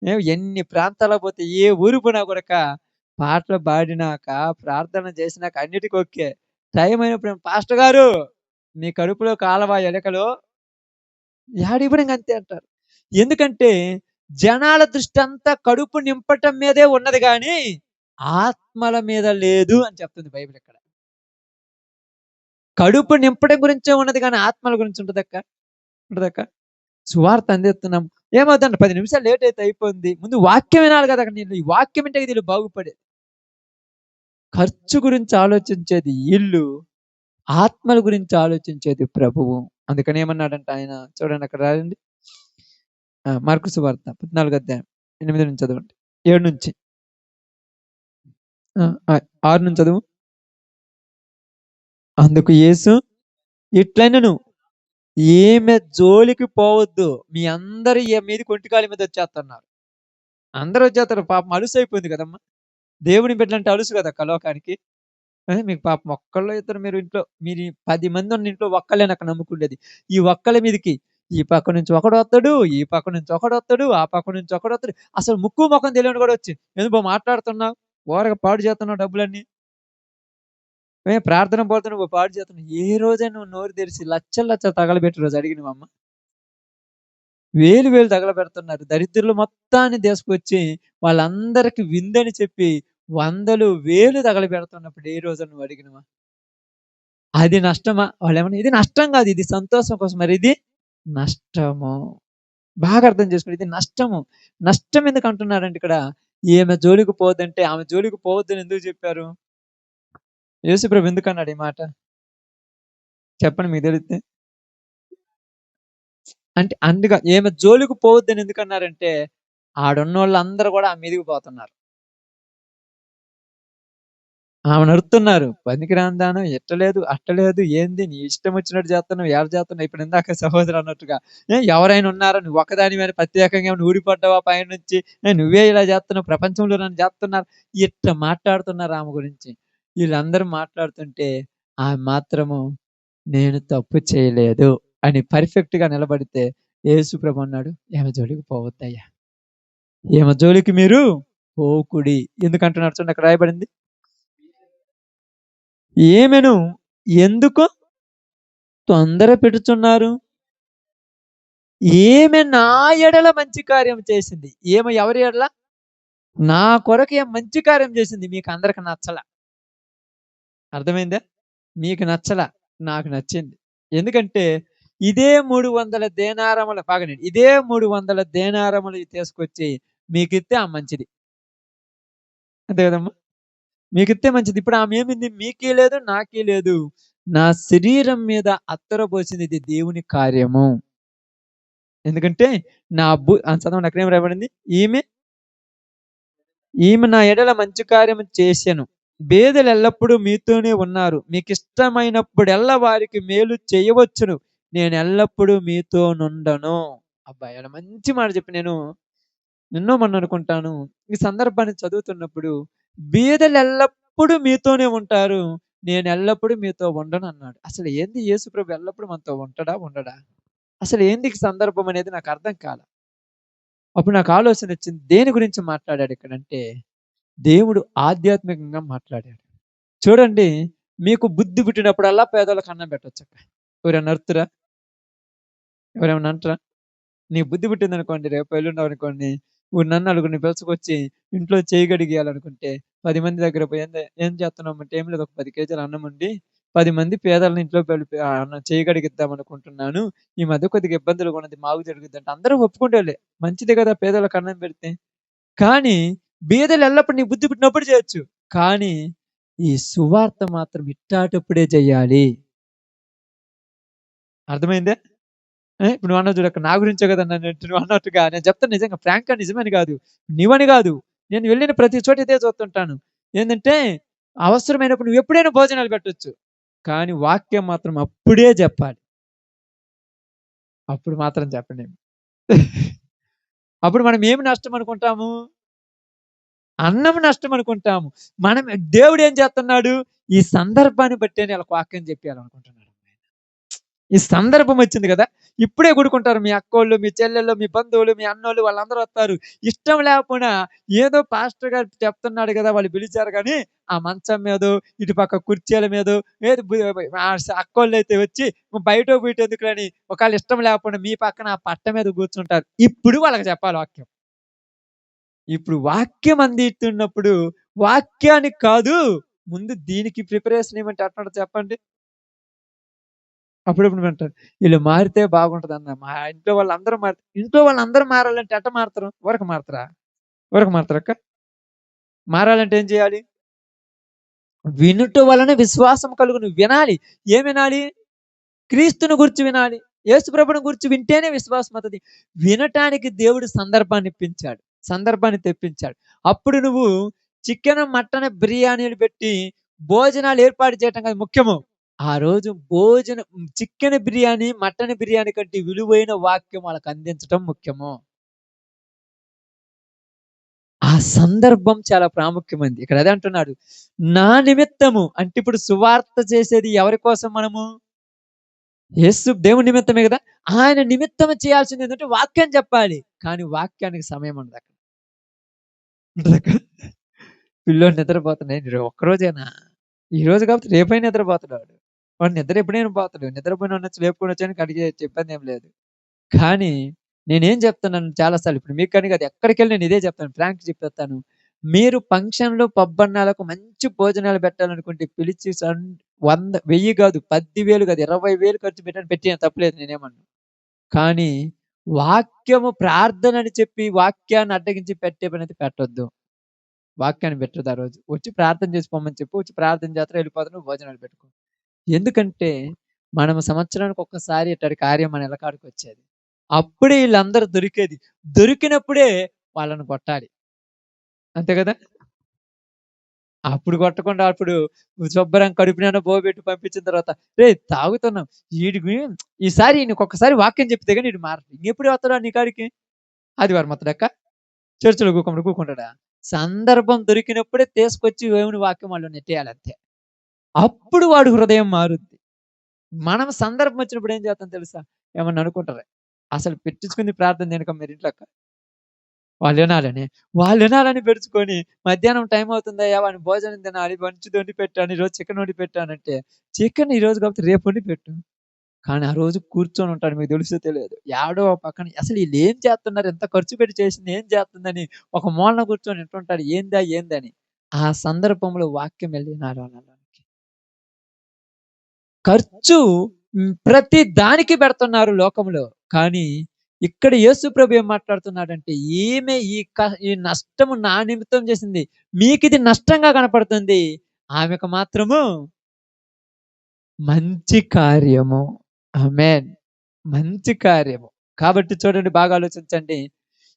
మేము ఎన్ని ప్రాంతాలకు పోతే, ఏ ఊరు పోయినా కూడా పాటలు పాడినాక ప్రార్థన చేసినాక అన్నిటికీ ఓకే. టైం అయినప్పుడు పాస్టర్ గారు మీ కడుపులో కాలవా ఎలకలు యాడివ్వడం అంతే అంటారు. ఎందుకంటే జనాల దృష్టి అంతా కడుపు నింపటం మీదే ఉన్నది కానీ ఆత్మల మీద లేదు అని చెప్తుంది బైబిల్. ఇక్కడ కడుపు నింపడం గురించే ఉన్నది కానీ ఆత్మల గురించి ఉంటదక్క. సువార్త అందిస్తున్నాం, ఏమవుతుందంటే 10 నిమిషాలు లేట్ అయితే అయిపోయింది. ముందు వాక్యం వినాలి కదా. నేను ఈ వాక్యం వింటే వీళ్ళు బాగుపడేది. ఖర్చు గురించి ఆలోచించేది ఇల్లు, ఆత్మల గురించి ఆలోచించేది ప్రభువు. అందుకని ఏమన్నాడంటే ఆయన, చూడండి అక్కడ రాయండి, మార్కు సువార్త 14వ అధ్యాయం 8 నుంచి చదవండి, 7 నుంచి 6 నుంచి చదువు. అందుకు యేసు ఇట్లనెను, ఈమె జోలికి పోవద్దు, మీ అందరు ఈ మీది కొంటికాలి మీద వచ్చేస్తున్నారు. అందరూ వచ్చేస్తారు, పాపం అలుసు అయిపోయింది కదమ్మా. దేవుని బిడ్డలంటే అలుసు కదా లోకానికి. మీకు పాపం ఒక్కళ్ళు ఇద్దరు, మీరు ఇంట్లో మీరు 10 మంది ఉన్న ఇంట్లో ఒక్కళ్ళే నాకు నమ్ముకుండేది. ఈ ఒక్కళ్ళ మీదకి ఈ పక్క నుంచి ఒకడు వస్తాడు, ఈ పక్క నుంచి ఒకడు వస్తాడు, ఆ పక్క నుంచి ఒకడు వస్తాడు. అసలు ముక్కు ముఖం తెలియని కూడా వచ్చి, ఎందుకు మాట్లాడుతున్నావు, ఓరగా పాడు చేస్తున్నావు డబ్బులన్నీ, ప్రార్థన పోతున్నావు పాడు చేస్తున్నావు. ఏ రోజైనా నువ్వు నోరు తెరిచి లచ్చలు తగలబెట్టి రోజు అడిగినవమ్మ? వేలు తగలబెడుతున్నారు. దరిద్రులు మొత్తాన్ని తీసుకొచ్చి వాళ్ళందరికి విందని చెప్పి 100,000 తగలబెడుతున్నప్పుడు ఏ రోజు నువ్వు అడిగినవా? అది నష్టమా? వాళ్ళు ఏమన్నా, ఇది నష్టం కాదు, ఇది సంతోషం కోసం. మరి ఇది నష్టము. బాగా అర్థం చేసుకోండి, ఇది నష్టము. నష్టం ఎందుకు అంటున్నారంటే ఇక్కడ, ఈమె జోలికి పోవద్దంటే, ఆమె జోలికి పోవద్దని ఎందుకు చెప్పారు? యేసుప్రభు ఎందుకు అన్నాడు ఈ మాట చెప్పండి, మీకు తెలిస్తే. అంటే అందుగా ఈమె జోలికి పోవద్దని ఎందుకన్నారంటే, ఆడున్నోళ్ళందరూ కూడా ఆమె మీదికి పోతున్నారు, ఆమె నడుతున్నారు. పనికిరాని దానం, ఎట్టలేదు అట్టలేదు, ఏంది నీ ఇష్టం వచ్చినట్టు చేస్తున్నావు, ఎవరు చేస్తున్నావు? ఇప్పుడు ఇందాక సహోదరు అన్నట్టుగా, ఎవరైనా ఉన్నారా, నువ్వు ఒకదాని మీద ప్రత్యేకంగా ఊడిపడ్డావా పైన నుంచి, నువ్వే ఇలా చేస్తున్నావు, ప్రపంచంలో నన్ను చేస్తున్నారు, ఇట్లా మాట్లాడుతున్నారు ఆమె గురించి. వీళ్ళందరూ మాట్లాడుతుంటే ఆమె మాత్రము నేను తప్పు చేయలేదు అని పర్ఫెక్ట్ గా నిలబడితే, యేసుప్రభు అన్నాడు, ఈమె జోలికి పోవద్దయ్యా, ఈమె జోలికి మీరు పోకుడి. ఎందుకంటున్నాడు చూడండి, అక్కడ రాయబడింది, ఈమెను ఎందుకు తొందర పెడుతున్నారు, ఈమె నా ఎడల మంచి కార్యం చేసింది. ఈమె ఎవరి ఎడల? నా కొరకు ఏం మంచి కార్యం చేసింది. మీకు అందరికి నచ్చల, అర్థమైందా? మీకు నచ్చల, నాకు నచ్చింది. ఎందుకంటే ఇదే 300 దేనారములు బాగనండి, ఇదే 300 దేనారములు తీసుకొచ్చి మీకు ఇస్తే ఆ మంచిది. అంతే కదమ్మా. మీకిస్తే మంచిది. ఇప్పుడు ఆమె ఏమింది? మీకీ లేదు, నాకీ లేదు. నా శరీరం మీద అత్తరు పోసింది ఇది దేవుని కార్యము. ఎందుకంటే చదవండి అక్కడేం రాయబడింది? ఈమె ఈమె నా ఎడల మంచి కార్యము చేసెను. బేదలు ఎల్లప్పుడూ మీతోనే ఉన్నారు. మీకిష్టమైనప్పుడెల్లా వారికి మేలు చేయవచ్చును. నేను ఎల్లప్పుడూ మీతోనుండను. అబ్బా! ఎంత మంచి మాట చెప్పి నేను నిన్నో మొన్న అనుకుంటాను. ఈ సందర్భాన్ని చదువుతున్నప్పుడు బీదలు ఎల్లప్పుడూ మీతోనే ఉంటారు. నేను ఎల్లప్పుడూ మీతో ఉండనన్నాడు. అసలు ఏంది యేసుప్రభు ఎల్లప్పుడూ మనతో ఉంటాడా? ఉండడా? అసలు ఏంది ఈ సందర్భం అనేది నాకు అర్థం కాల. అప్పుడు నాకు ఆలోచన వచ్చింది. దేని గురించి మాట్లాడాడు ఇక్కడంటే, దేవుడు ఆధ్యాత్మికంగా మాట్లాడాడు. చూడండి, మీకు బుద్ధి పుట్టినప్పుడల్లా పేదోళ్ళకి అన్నం పెట్టొచ్చక్క. ఎవరైనా అరుతురా? ఎవరేమన్నా అంటరా? నీకు బుద్ధి పుట్టిందనుకోండి, రేపు ఎల్లుండో అనుకోండి, నువ్వు నన్ను నలుగురిని పిలుచుకొచ్చి ఇంట్లో చేయి కడిగియాలనుకుంటే 10 మంది దగ్గర పోయి ఏం చేస్తున్నామంటే, "ఏం లేదు, ఒక 10 కేజీల అన్నం వండి 10 మంది పేదలని ఇంట్లో చేయి కడిగిద్దాం అనుకుంటున్నాను. ఈ మధ్య కొద్దిగా ఇబ్బందులుగా ఉన్నది, మాకు జరుగుద్దంటే" అందరూ ఒప్పుకుంటారులే. మంచిదే కదా పేదోళ్ళకి అన్నం పెడితే. కానీ బీదలు ఎల్లప్పుడు నీకు బుద్ధి పుట్టినప్పుడు చేయొచ్చు. కానీ ఈ సువార్త మాత్రం ఇట్టాటప్పుడే చెయ్యాలి. అర్థమైందా? ఇప్పుడు నువ్వన్నావు చూడు, అక్కడ నా గురించే కదా నువ్వు అన్నట్టుగా నేను చెప్తాను నిజంగా ఫ్రాంక్‌గా, నిజమని కాదు. నీవని కాదు. నేను వెళ్ళిన ప్రతి చోట ఇదే చూస్తుంటాను. ఏందంటే అవసరమైనప్పుడు నువ్వు ఎప్పుడైనా భోజనాలు పెట్టొచ్చు. కానీ వాక్యం మాత్రం అప్పుడే చెప్పాలి. అప్పుడు మాత్రం చెప్పండి. అప్పుడు మనం ఏమి నష్టం అనుకుంటాము? అన్నం నష్టం అనుకుంటాము. మనం దేవుడు ఏం చేస్తున్నాడు? ఈ సందర్భాన్ని బట్టే నేను వాక్యం చెప్పేయాలనుకుంటున్నాడు. ఈ సందర్భం వచ్చింది కదా! ఇప్పుడే కూడుకుంటారు మీ అక్కోళ్ళు, మీ చెల్లెళ్ళు, మీ బంధువులు, మీ అన్నోళ్ళు వాళ్ళందరూ వస్తారు. ఇష్టం లేకపోయినా ఏదో పాస్టర్ గారు చెప్తున్నాడు కదా! వాళ్ళు పిలిచారు గానీ, ఆ మంచం మీదో, ఇటు పక్క కుర్చీల మీదో ఏది అక్కోళ్ళైతే వచ్చి బయటో బయటెందుకులని ఒకవేళ ఇష్టం లేకపోయినా మీ పక్కన ఆ పట్ట మీద కూర్చుంటారు. ఇప్పుడు వాళ్ళకి చెప్పాలి వాక్యం. ఇప్పుడు వాక్యం అందిస్తున్నప్పుడు వాక్యానికి కాదు, ముందు దీనికి ప్రిపరేషన్ ఏమంటే ఎట్లుంటది చెప్పండి? అప్పుడప్పుడు వింటారు. ఈళ్ళు మారితే బాగుంటదన్న. మా ఇంట్లో వాళ్ళందరూ మారాలంటే ఎట్ట మారతారు? ఊరక మారతారా? ఊరక మారతారక్క? మారాలంటే ఏం చేయాలి? వినుట వలన విశ్వాసం కలుగును. వినాలి. ఏం వినాలి? క్రీస్తుని గురించి వినాలి. యేసు ప్రభువుని గురించి వింటేనే విశ్వాసం వత్తది. వినటానికి దేవుడు సందర్భాన్ని ఇప్పించాడు. సందర్భాన్ని తెప్పించాడు. అప్పుడు నువ్వు చికెను, మటను, బిర్యానీలు పెట్టి భోజనాలు ఏర్పాటు చేయటం కాదు ముఖ్యము. ఆ రోజు చికెన్ బిర్యానీ, మటన్ బిర్యానీ కంటే విలువైన వాక్యం వాళ్ళకి అందించటం ముఖ్యము. ఆ సందర్భం చాలా ప్రాముఖ్యమైంది. ఇక్కడ అదే అంటున్నాడు. నా నిమిత్తము అంటే ఇప్పుడు సువార్త చేసేది ఎవరి కోసం మనము? దేవుని నిమిత్తమే కదా! ఆయన నిమిత్తము చేయాల్సింది ఏంటంటే వాక్యం చెప్పాలి. కానీ వాక్యానికి సమయం ఉండదక్కడ. ఉంటదక్క? పిల్లోడు నిద్రపోతున్నాడు. ఒక్కరోజేనా? ఈరోజు కాకపోతే రేపైనా నిద్రపోతాడు వాడు. వాడు నిద్ర ఎప్పుడైనా పోతాడు. నిద్రపోయినోడినొచ్చి లేపుకొనొచ్చానికి అడిగే ఇబ్బందేం లేదు. కానీ నేనేం చెప్తున్నాను చాలా సార్లు, ఇప్పుడు మీకని కాదు, ఎక్కడికెళ్ళి నేను ఇదే చెప్తాను. ఫ్రాంక్ చెప్పేస్తాను. మీరు ఫంక్షన్‌లు, పబ్బన్నాలకు మంచి భోజనాలు పెట్టాలనుకుంటే పిలిచి 1000 కాదు, 10,000 కాదు, 20,000 ఖర్చు పెట్టండి, పెట్టియండి తప్పులేదు, నేనేమనను. కానీ వాక్యము ప్రార్థన అని చెప్పి వాక్యాన్ని అడ్డగించి పెట్టే పనైతే పెట్టొద్దు. వాక్యాన్ని పెట్టొద్దు ఆ రోజు. వచ్చి ప్రార్థన చేసి పొమ్మని చెప్పు. వచ్చి ప్రార్థన చేస్తారు, వెళ్ళిపోతారు, నువ్వు భోజనాలు పెట్టుకో. ఎందుకంటే మనము సంవత్సరానికి ఒక్కసారి ఇట్టడి కార్యం మన ఇళ్ళకాడికొచ్చేది. అప్పుడే ఈళ్ళందరూ దొరికేది. దొరికినప్పుడే వాళ్ళని కొట్టాలి. అంతే గదా! అప్పుడు కొట్టకుండా అప్పుడు శుభ్రంగా కడుపు నిండా బోబెట్టి పంపించిన తర్వాత, "రేయ్! తాగుతున్నాం. ఈడికి ఈసారి ఈయనకొక్కసారి వాక్యం చెప్తే గాని ఈడు మారడు. ఇంకెప్పుడు వత్తడా నీ కాడికి? ఆదివారం వత్తడాక్క? చర్చిలో కూకుంటాడా?" సందర్భం దొరికినప్పుడే తీసుకొచ్చి దేవుని వాక్యం వాళ్ళలో నెట్టేయాలి అంతే. అప్పుడు వాడి హృదయం మారుద్ది. మనం సందర్భం వచ్చినప్పుడు ఏం చేస్తాం తెలుసా? ఏమన్నా అనుకుంటారా? అసలు పెట్టించుకుంది ప్రార్థన దేనికో మీరింట్లోకి? వాళ్ళినాలని. వాళ్ళినాలని పెడుచుకొని మధ్యాహ్నం టైం అవుతుందయ్యా వాడిని భోజనం తినాలి, మంచిది వండి పెట్టాను, ఈరోజు చికెన్ వండి పెట్టానంటే, చికెన్ ఈరోజు కాకపోతే రేపు వండి పెట్టు. కానీ ఆ రోజు కూర్చొని ఉంటాడు, మీకు తెలుసో తెలియదో. యాడో ఓ పక్కన అసలు ఈళ్ళేం చేస్తున్నారు? ఇంత ఖర్చు పెట్టి చేసింది ఏం చేస్తుందని ఒక మూలన కూర్చొని వింటుంటాడు. ఏందని. ఆ సందర్భంలో వాక్యం వెళ్ళి వినాలి వాళ్ళలోనికి. ఖర్చు ప్రతి దానికి పెడుతున్నారు లోకంలో. కానీ ఇక్కడ యేసు ప్రభు ఏం మాట్లాడుతున్నాడంటే, ఈమె ఈ నష్టము నా నిమిత్తం చేసింది. మీకిది నష్టంగా కనపడుతుంది. ఆమెకు మాత్రము మంచి కార్యము. ఆమేన్. మంచి కార్యము. కాబట్టి చూడండి, బాగా ఆలోచించండి.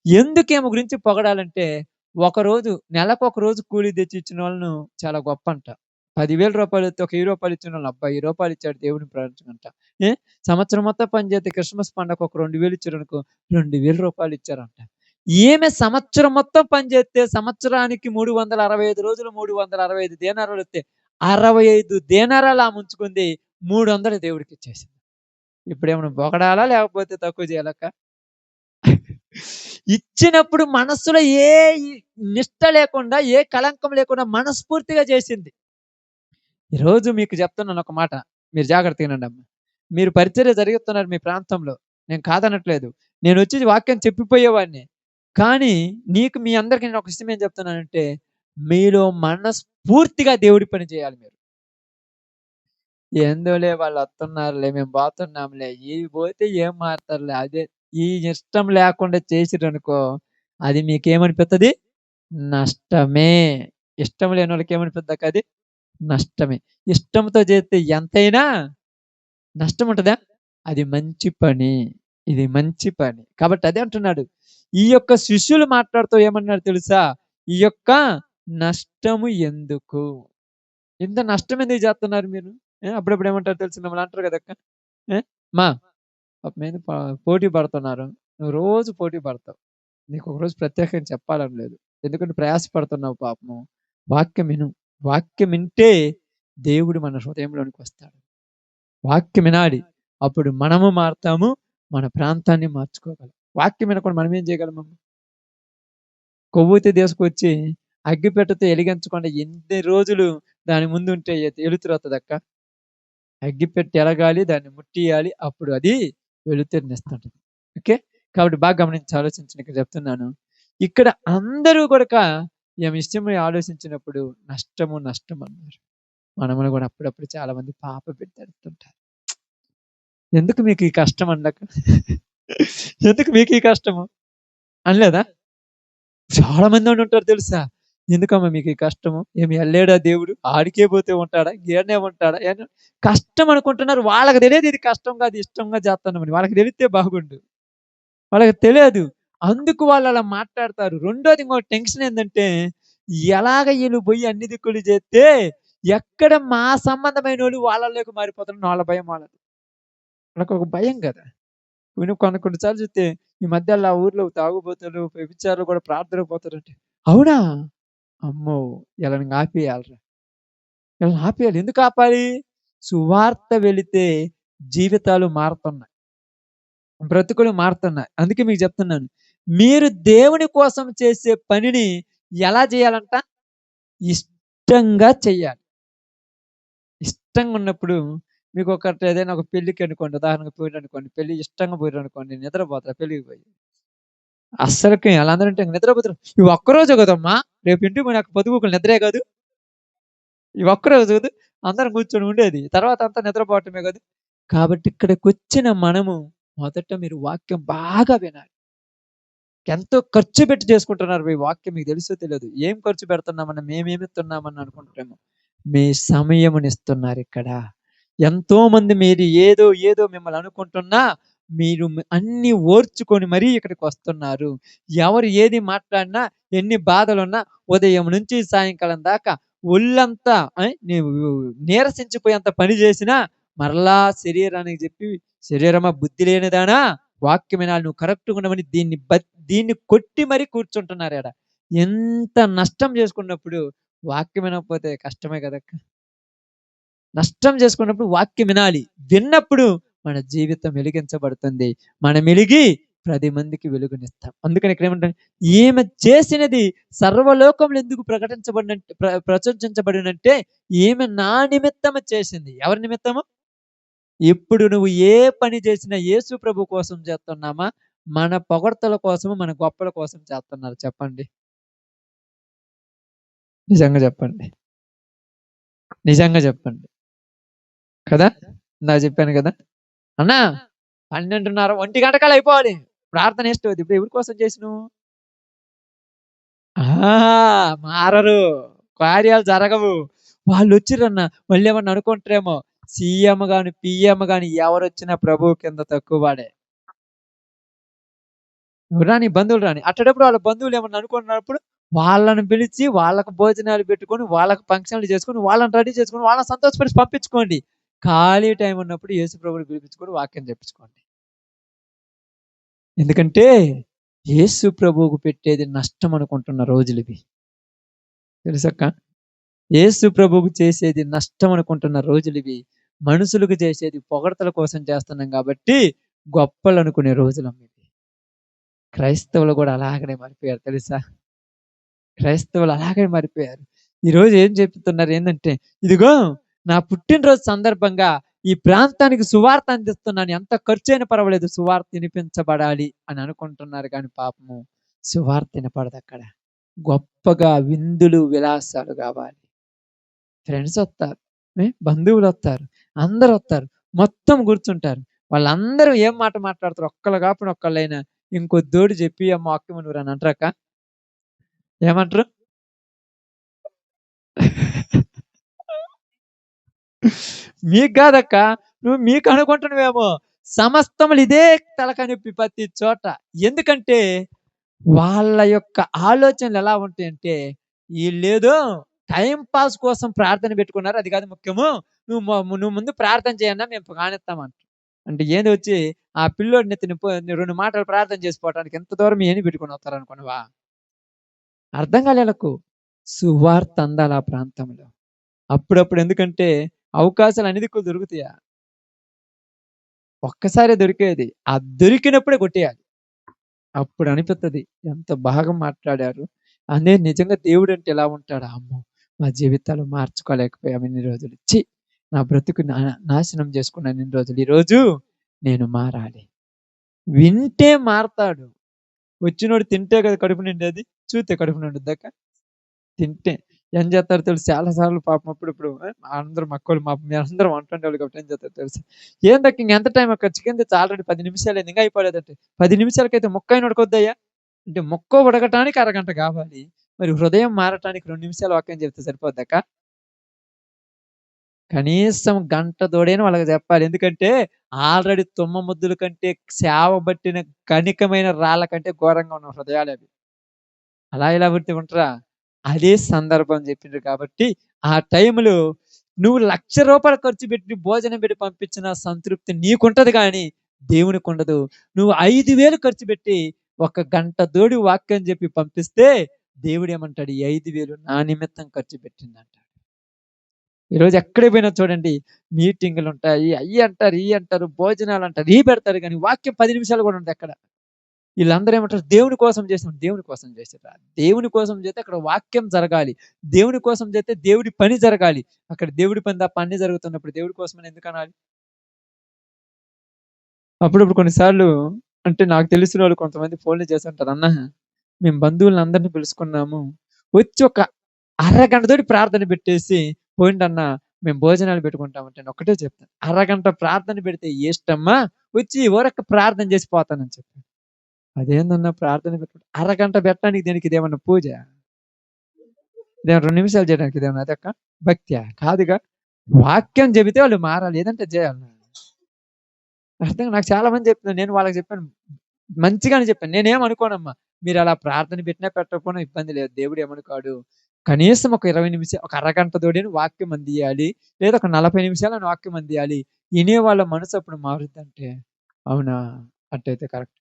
ఎందుకు ఈమె గురించి పొగడాలంటే, ఒకరోజు నెలకొక రోజు కూలీ తెచ్చి ఇచ్చిన వాళ్ళను చాలా గొప్పంట. రూ. 10,000 ఇస్తే ఒక రూ. 1000 ఇచ్చినోళ్ళని, అబ్బా! రూ. 10 ఇచ్చాడు దేవుడిని ప్రార్థించమంట. ఏ సంవత్సరం మొత్తం పని చేస్తే క్రిస్మస్ పండగకు ఒక 2,000 ఇచ్చారనుకో, రూ. 2,000 ఇచ్చారంట. ఈమె సంవత్సరం మొత్తం పని చేస్తే సంవత్సరానికి 365 రోజులు 365 దేనారాలు వస్తే 65 దేనారాలు ఆమె ఉంచుకుంది. 300 దేవుడికి ఇచ్చేసింది. ఇప్పుడేమన్నా పొగడాలా లేకపోతే తక్కువ చేయాలక్క? ఇచ్చినప్పుడు మనస్సులో ఏ నిష్ట లేకుండా, ఏ కళంకం లేకుండా మనస్ఫూర్తిగా చేసింది. ఈరోజు మీకు చెప్తున్నాను ఒక మాట, మీరు జాగ్రత్తగా వినండమ్మా. మీరు పరిచర్య జరుగుతున్నారు మీ ప్రాంతంలో, నేను కాదనట్లేదు. నేనొచ్చి వాక్యం చెప్పిపోయేవాడిని. కానీ మీ అందరికీ నేను ఒక విషయం ఏం చెప్తున్నానంటే, మీలో మనస్ఫూర్తిగా దేవుడి పని చేయాలి మీరు. ఏందోలే వాళ్ళు వస్తున్నారులే, మేము పోతున్నాంలే, ఈ పోతే ఏం మారుతారులే, అదే ఈ ఇష్టం లేకుండా చేసిరనుకో, అది మీకేమనిపిత్తది? నష్టమే. ఇష్టం లేనోళ్ళకి ఏమనిపిద్దక్క అది? నష్టమే. ఇష్టంతో చేస్తే ఎంతైనా నష్టం ఉంటదా? అది మంచి పని. ఇది మంచి పని. కాబట్టి అదే అంటున్నాడు. ఈ యొక్క శిష్యులు మాట్లాడుతూ ఏమన్నాడు తెలుసా? ఈ యొక్క నష్టము ఎందుకు? ఇంత నష్టం ఎందుకు చేస్తున్నారు మీరు? అప్పుడప్పుడు ఏమంటారు తెలుసా? మిమ్మల్ని అంటారు కదక్క. ఏ మా పాపం మీద పోటీ పడుతున్నారు. నువ్వు రోజు పోటీ పడతావు. నీకు ఒకరోజు ప్రత్యేకంగా చెప్పాలని లేదు. ఎందుకంటే ప్రయాసపడుతున్నావు పాపము. వాక్యం విను. వాక్యం వింటే దేవుడు మన హృదయంలోనికి వస్తాడు. వాక్యం వినాలి. అప్పుడు మనము మారుతాము. మన ప్రాంతాన్ని మార్చుకోగలం. వాక్యం వినకుండా మనం ఏం చేయగలమమ్మ? కొవ్వొత్తి తీసుకొచ్చి అగ్గిపెట్టెతో ఎలిగించకుండా ఎన్ని రోజులు దాని ముందు ఉంటే ఎలుతురవుతదక్క? అగ్గిపెట్టె ఎలగాలి, దాన్ని ముట్టియాలి. అప్పుడు అది వెలుతురునిస్తుంటది. ఓకే. కాబట్టి బాగా గమనించి ఆలోచించండి. ఇక్కడ చెప్తున్నాను. ఇక్కడ అందరూ గూడక ఈమె విషయమై ఆలోచించినప్పుడు నష్టము అన్నారు. మనమును కూడా అప్పుడప్పుడు చాలా మంది పాప పెడుతుంటారు. ఎందుకు మీకు ఈ కష్టం అనలేక? ఎందుకు మీకు ఈ కష్టము అనలేదా? చాలా మంది ఉంటారు తెలుసా? ఎందుకమ్మా మీకు ఈ కష్టము? ఏమి ఎళ్ళాడా దేవుడు? ఆడికే పోతే ఉంటాడా? ఈడనే ఉంటాడా? కష్టం అనుకుంటున్నారు. వాళ్ళకి తెలియదు ఇది కష్టం కాదు, ఇష్టంగా చేస్తున్నామని. వాళ్ళకి తెలిస్తే బాగుండు. వాళ్ళకి తెలియదు. అందుకు వాళ్ళు అలా మాట్లాడతారు. రెండోది ఇంకో టెన్షన్ ఏందంటే, ఎలాగ ఈళ్ళు పోయి అన్ని దిక్కులు చేస్తే ఎక్కడ మా సంబంధమైనోళ్ళు వాళ్ళలోకి మారిపోతారని వాళ్ళ భయం వాళ్ళది. వాళ్ళకొక భయం కదా! కొన్ని సార్లు చూస్తే ఈ మధ్యలో ఆ ఊర్లో తాగుబోతులు, వ్యభిచారులు కూడా ప్రార్థనకు పోతారంటే, అవునా? అమ్మో! ఈళ్ళని ఆపేయాలిరా. ఈళ్ళని ఆపేయాలి. ఎందుకు ఆపాలి? సువార్త వెళితే జీవితాలు మారుతున్నాయి. బ్రతుకులు మారుతున్నాయి. అందుకే మీకు చెప్తున్నాను. మీరు దేవుని కోసం చేసే పనిని ఎలా చేయాలంట? ఇష్టంగా చెయ్యాలి. ఇష్టంగా ఉన్నప్పుడు మీకు ఏదైనా ఒక పెళ్ళికి అనుకోండి, ఉదాహరణకు పోయారనుకోండి, పెళ్లి ఇష్టంగా పోయారనుకోండి, నిద్రపోతారు పెళ్ళికి పోయి. అస్సలకి ఆళ్ళందరంటే నిద్రపోతారు. "ఈ ఒక్కరోజే కదమ్మా! రేపు ఇంటికి పోయినాక పొద్దుగూకులు నిద్రే కాదు. ఈ ఒక్కరోజు కదూ అందరం కూర్చొని ఉండేది. తర్వాత అంతా నిద్రపోవటమే కాదు." కాబట్టి ఇక్కడికొచ్చిన మనము మొదట మీరు వాక్యం బాగా వినాలి. ఎంతో ఖర్చు పెట్టి చేసుకుంటున్నారు ఈ వాక్యం, మీకు తెలుసో తెలియదు. ఏం ఖర్చు పెడుతున్నామని, మేమేమిస్తున్నామని అనుకుంటారేమో. మీ సమయమునిస్తున్నారిక్కడ. ఎంతో మంది మీరు ఏదో మిమ్మల్ని అనుకుంటున్నా, మీరు అన్నీ ఓర్చుకొని మరీ ఇక్కడికొస్తున్నారు. ఎవరు ఏది మాట్లాడినా, ఎన్ని బాధలున్నా ఉదయం నుంచి సాయంకాలం దాకా ఒళ్ళంతా నీవు నీరసించిపోయేంత పని చేసినా మరలా శరీరానికి చెప్పి, శరీరమా బుద్ధి లేనిదానా వాక్యం వినాలి, నువ్వు కరెక్ట్‌గా ఉండమని దీన్ని కొట్టి మరీ కూర్చుంటున్నారు ఈడ. ఎంత నష్టం చేసుకున్నప్పుడు వాక్యం వినకపోతే కష్టమే కదక్క! నష్టం చేసుకున్నప్పుడు వాక్యం వినాలి. విన్నప్పుడు మన జీవితం వెలిగించబడుతుంది. మనం వెలిగి 10 మందికి వెలుగునిస్తాం. అందుకని ఇక్కడ ఏమంటారు? ఈమె చేసినది సర్వలోకములో ఎందుకు ప్రశంసించబడినంటే, ఈమె నా నిమిత్తము చేసింది. ఎవరి నిమిత్తము? ఇప్పుడు నువ్వు ఏ పని చేసినా యేసు ప్రభు కోసం చేస్తున్నామా? మన పొగడ్తల కోసము, మన గొప్పల కోసం చేస్తున్నారు చెప్పండి? నిజంగా చెప్పండి. నిజంగా చెప్పండి. కదా! ఇందాక చెప్పాను కదా! అన్నా 12:30 1 గంటకల్లా అయిపోవాలి. ప్రార్థన ఇష్టం ఇప్పుడు ఎవరి కోసం చేసినావు? మారరు. కార్యాలు జరగవు. వాళ్ళొచ్చిర్రన్న మళ్ళీ ఏమన్నా అనుకుంటారేమో, సీఎం గాని, పీఎం గాని ఎవరొచ్చినా ప్రభువు కింద తక్కువ వాడే. రాని బంధువులు రాని. అట్టేటప్పుడు వాళ్ళ బంధువులు ఏమన్నా అనుకున్నప్పుడు వాళ్ళని పిలిచి, వాళ్ళకి భోజనాలు పెట్టుకొని, వాళ్ళకి ఫంక్షన్‌లు చేసుకొని, వాళ్ళని రెడీ చేసుకొని, వాళ్ళని సంతోషపరిచి పంపించుకోండి. ఖాళీ టైం ఉన్నప్పుడు యేసు ప్రభువుని పిలిపించుకొని వాక్యం చెప్పించుకోండి. ఎందుకంటే యేసు ప్రభువుకు పెట్టేది నష్టం అనుకుంటున్న రోజులివి. తెలుసక్క? యేసు ప్రభువుకు చేసేది నష్టం అనుకుంటున్న రోజులివి. మనుషులకు చేసేది పొగడ్తల కోసం చేస్తున్నాం కాబట్టి గొప్పలనుకునే రోజులమ్మివి. క్రైస్తవులు కూడా అలాగనే మారిపోయారు తెలుసా? క్రైస్తవులు అలాగే మారిపోయారు. ఈరోజు ఏం చెప్తున్నారు ఏందంటే, ఇదిగో నా పుట్టినరోజు సందర్భంగా ఈ ప్రాంతానికి సువార్త అందిస్తున్నాను. ఎంత ఖర్చయినా పర్వాలేదు సువార్త వినిపించబడాలి అని అనుకుంటున్నారు కానీ పాపము సువార్త వినపడదక్కడ. గొప్పగా విందులు, విలాసాలు కావాలి. ఫ్రెండ్స్ వస్తారు. బంధువులొత్తారు. అందరొత్తారు. మొత్తం కూర్చుంటారు. వాళ్ళందరూ ఏం మాట మాట్లాడతారు ఒక్కళ్ళు కాకపోయినా ఒక్కళ్ళైనా ఇంకొద్దోడు చెప్పి అమ్మ వాక్యం నువ్వు అని అంటారక్క? ఏమంటారు? మీకు కాదక్క. నువ్వు మీకు అనుకుంటున్నావేమో. సమస్తములు ఇదే తలకాయ నొప్పి ప్రతి చోట. ఎందుకంటే వాళ్ళ యొక్క ఆలోచనలు ఎలా ఉంటాయంటే, ఈళ్ళేదో టైమ్ పాస్ కోసం ప్రార్థన పెట్టుకున్నారు. అది కాదు ముఖ్యము. నువ్వు ముందు ప్రార్థన చేయన్నా మేము కానిస్తామంట. అంటే ఏంది వచ్చి ఆ పిల్లోడి నెత్తిన 2 మాటలు ప్రార్థన చేసిపోవటానికి ఎంత దూరం ఇయన్నీ పెట్టుకొని వస్తారనుకున్నావా? అర్థం కాలే ఆళ్ళకు. సువార్త అందాల ఆ ప్రాంతంలో. అప్పుడప్పుడు ఎందుకంటే అవకాశాలు అన్ని దిక్కులు దొరుకుతాయా? ఒక్కసారే దొరికేది. ఆ దొరికినప్పుడే కొట్టేయాలి. అప్పుడు అనిపిత్తది ఎంత బాగా మాట్లాడారు. అదే నిజంగా దేవుడంటే ఎలా ఉంటాడా? అమ్మో! మా జీవితాలు మార్చుకోలేకపోయాము ఇన్ని రోజులు. నా బ్రతుకు నాశనం చేసుకున్నాను ఇన్ని రోజులు. ఈరోజు నేను మారాలి. వింటే మారతాడు. వచ్చినోడు తింటే కదా కడుపు నిండేది. చూస్తే కడుపు నిండుద్దక్క? తింటే. ఏం చేత్తారో తెలుసా? చాలా సార్లు పాపం అప్పుడిప్పుడు అందరూ మక్కోళ్ళు మేమందరం వంటుండేవాళ్ళు కాబట్టి ఏం చేత్తారో తెలుసా? ఏందక్క ఇంకెంత టైం అక్క? చికెన్ తెచ్చి ఆల్రెడీ 10 నిమిషాలయింది ఇంకా అయిపోలేదంటే, 10 నిమిషాలకైతే ముక్కైనా ఉడకొద్దయ్యా? అంటే ముక్క ఉడకటానికి అరగంట కావాలి. మరి హృదయం మారటానికి 2 నిమిషాలు వాక్యం చెప్తే సరిపోద్దక్క? కనీసం గంట తోడైనా వాళ్ళకి చెప్పాలి. ఎందుకంటే ఆల్రెడీ తుమ్మ ముద్దుల కంటే, సేవ బట్టిన కనికమైన రాళ్ళ కంటే ఘోరంగా ఉన్న హృదయాలవి. అలా ఇలా పెడితే ఉంటారా? అదే సందర్భం చెప్పిండ్రు కాబట్టి, ఆ టైంలో నువ్వు రూ. 1,00,000 ఖర్చు పెట్టి భోజనం పెట్టి పంపించిన సంతృప్తి నీకుంటది గానీ, దేవునికుండదు. నువ్వు 5,000 ఖర్చు పెట్టి ఒక గంట తోడి వాక్యం చెప్పి పంపిస్తే దేవుడేమంటాడు? ఈ 5,000 నా నిమిత్తం ఖర్చు పెట్టిందంటాడు. ఈరోజు ఎక్కడికి పోయినా చూడండి మీటింగులుంటాయి. అయ్యి అంటారు, ఇయ్యి అంటారు, భోజనాలంటారు, ఇయి పెడతారు గానీ వాక్యం 10 నిమిషాలు కూడా ఉండదు ఎక్కడ. వీళ్ళందరూ ఏమంటారు? దేవుని కోసం చేసాం. దేవుని కోసం చేసిర్రా? దేవుని కోసం చేస్తే అక్కడ వాక్యం జరగాలి. దేవుని కోసం చేస్తే దేవుడి పని జరగాలి. అక్కడ దేవుడి పని తప్ప అన్నీ జరుగుతున్నప్పుడు దేవుడి కోసమని ఎందుకనాలి? అప్పుడప్పుడు కొన్నిసార్లు అంటే నాకు తెలిసినోళ్ళు కొంతమంది ఫోన్‌లు చేస్తుంటారు. "అన్న మేము బంధువులందరిని పిలుసుకున్నాము. వచ్చి ఒక అరగంట తోటి ప్రార్థన పెట్టేసి పోయిండన్నా మేము భోజనాలు పెట్టుకుంటామంటే" నేను ఒకటే చెప్తాను. అరగంట ప్రార్థన పెడితే ఏస్టమ్మా? వచ్చి ఊరక ప్రార్థన చేసి పోతానని చెప్పాను. అదేందన్నా ప్రార్థన పెట్టుకుంటే అరగంట పెట్టడానికి దేనికి ఇదేమన్నా పూజా? ఇదేమన్నా 2 నిమిషాలు చేయడానికి ఇదేమన్నా అదక్క? భక్త్యా? కాదుగా. వాక్యం చెబితే వాళ్ళు మారాలి. ఏదంటే చేయాలి. నాకు చాలా మంది చెప్తున్నారు. నేను వాళ్ళకి చెప్పాను. మంచిగానే చెప్పాను. నేనేం అనుకోనమ్మా. మీరలా ప్రార్థన పెట్టినా పెట్టకపోయినా ఇబ్బంది లేదు. దేవుడు ఏమనుకోడు. కనీసం ఒక 20 నిమిషాలు ఒక అరగంట తోడైన వాక్యం అందియాలి. లేదా ఒక 40 నిమిషాలైన వాక్యం అందియాలి. వినేవాళ్ళ మనసు అప్పుడు మారుద్దంటే, అవునా! అట్టయితే కరెక్ట్.